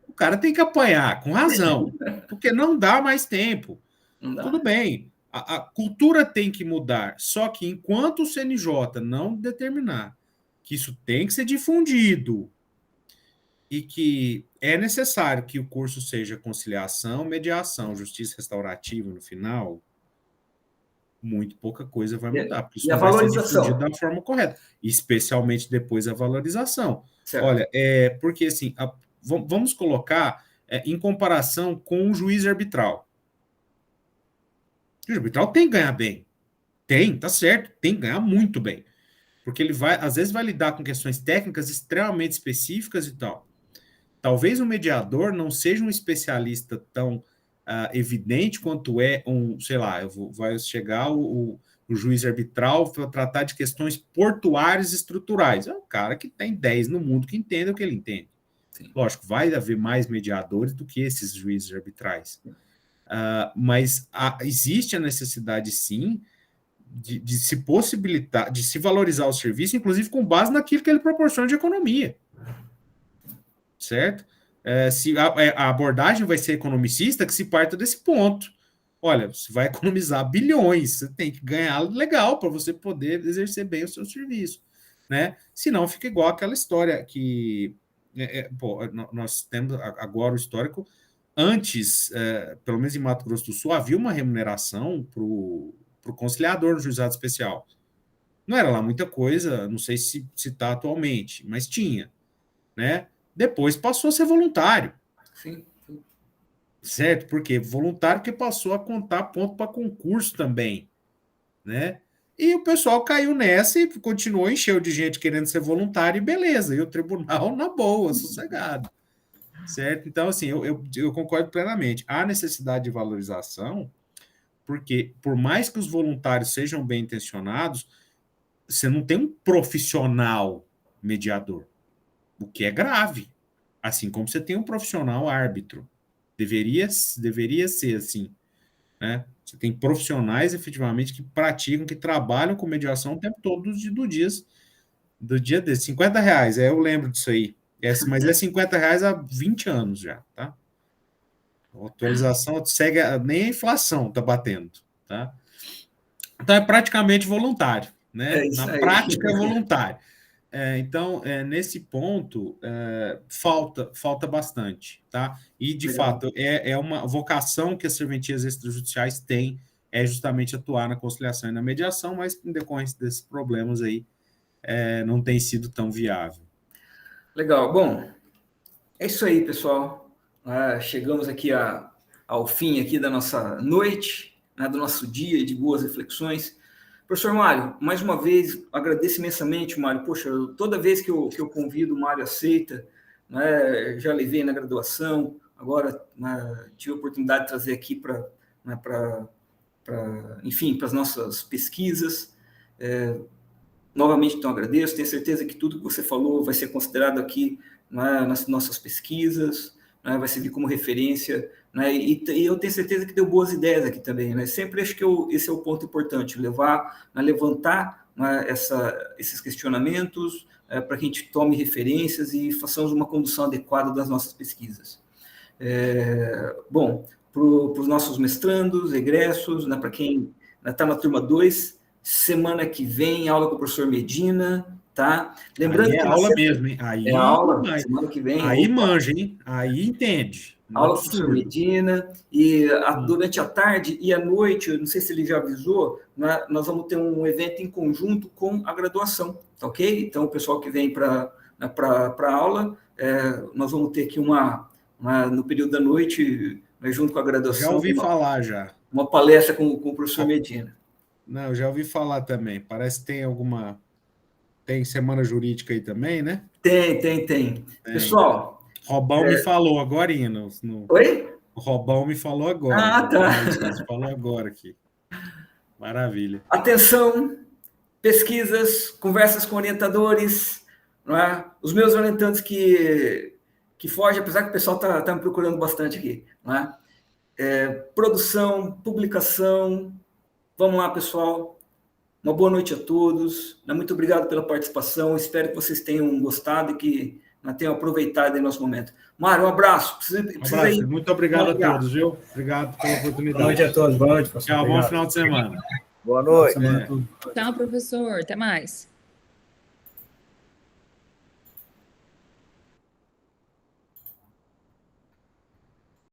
o cara tem que apanhar, com razão, porque não dá mais tempo. Tudo bem, a cultura tem que mudar, só que enquanto o CNJ não determinar que isso tem que ser difundido, e que é necessário que o curso seja conciliação, mediação, justiça restaurativa no final, muito pouca coisa vai mudar, porque isso não vai ser difundido da forma correta, especialmente depois a valorização. Certo. Olha, porque assim, vamos colocar em comparação com o juiz arbitral. O juiz arbitral tem que ganhar bem. Tá certo, tem que ganhar muito bem. Porque ele às vezes vai lidar com questões técnicas extremamente específicas e tal. Talvez o mediador não seja um especialista tão evidente quanto sei lá, vai chegar o juiz arbitral para tratar de questões portuárias e estruturais. É um cara que tem 10 no mundo que entende o que ele entende. Sim. Lógico, vai haver mais mediadores do que esses juízes arbitrais. Mas existe a necessidade, sim, de se possibilitar, de se valorizar o serviço, inclusive com base naquilo que ele proporciona de economia. Certo? Se a abordagem vai ser economicista, que se parta desse ponto. Olha, você vai economizar bilhões, você tem que ganhar legal para você poder exercer bem o seu serviço, né? Senão fica igual aquela história que nós temos agora o histórico. Antes, pelo menos em Mato Grosso do Sul, havia uma remuneração para o conciliador no juizado especial. Não era lá muita coisa, não sei se está atualmente, mas tinha, né? Depois passou a ser voluntário. Sim. Certo? Porque voluntário que passou a contar ponto para concurso também, né? E o pessoal caiu nessa e continuou, encheu de gente querendo ser voluntário e beleza. E o tribunal na boa, sossegado. certo? Então, assim, eu concordo plenamente. Há necessidade de valorização, porque por mais que os voluntários sejam bem intencionados, você não tem um profissional mediador, o que é grave. Assim como você tem um profissional árbitro. Deveria ser assim, né? Você tem profissionais efetivamente que praticam, que trabalham com mediação o tempo todo do dia desse. R$50, eu lembro disso aí. Mas é R$50 há 20 anos já, tá? A atualização segue, nem a inflação está batendo, tá? Então é praticamente voluntário, né? É isso Na aí. prática é voluntário. Então, nesse ponto, falta bastante, tá? E, de Legal. fato, é uma vocação que as serventias extrajudiciais têm, é justamente atuar na conciliação e na mediação, mas, em decorrência desses problemas aí, não tem sido tão viável. Legal. Bom, é isso aí, pessoal. Chegamos aqui ao fim aqui da nossa noite, né, do nosso dia de boas reflexões. Professor Mário, mais uma vez, agradeço imensamente, Mário. Poxa, toda vez que eu convido, o Mário aceita, né, já levei na graduação, agora, né, tive a oportunidade de trazer aqui enfim, para as nossas pesquisas. Novamente, então, agradeço. Tenho certeza que tudo que você falou vai ser considerado aqui, né, nas nossas pesquisas, né, vai servir como referência, né, e eu tenho certeza que deu boas ideias aqui também, né? Sempre acho que esse é o ponto importante, levantar, né, esses questionamentos, para que a gente tome referências e façamos uma condução adequada das nossas pesquisas. Bom, para os nossos mestrandos, egressos, né, para quem está na turma 2, semana que vem, aula com o professor Medina, tá? Lembrando aí que aula mesmo, hein? Aí aula, semana que vem. Aí manja, hein? Aí entende. Aula com o professor Medina, e durante a tarde e à noite, eu não sei se ele já avisou, né, nós vamos ter um evento em conjunto com a graduação, tá ok? Então, o pessoal que vem para a aula, nós vamos ter aqui no período da noite, né, junto com a graduação. Já ouvi falar, já. Uma palestra com o professor Medina. Não, já ouvi falar também. Parece que tem semana jurídica aí também, né? Tem. Pessoal... Robão me falou agora, Oi? O Robão me falou agora. Ah, tá. Falou agora aqui. Maravilha. Atenção, pesquisas, conversas com orientadores, não é? Os meus orientantes que fogem, apesar que o pessoal está me procurando bastante aqui, não é? Produção, publicação. Vamos lá, pessoal. Uma boa noite a todos. Muito obrigado pela participação. Espero que vocês tenham gostado e que tenham aproveitado o nosso momento. Mário, um abraço. Muito obrigado a todos, viu? Obrigado pela oportunidade. Boa noite a todos. Boa noite, professor. Tchau, bom final de semana. Boa noite. Tchau, professor. Até mais.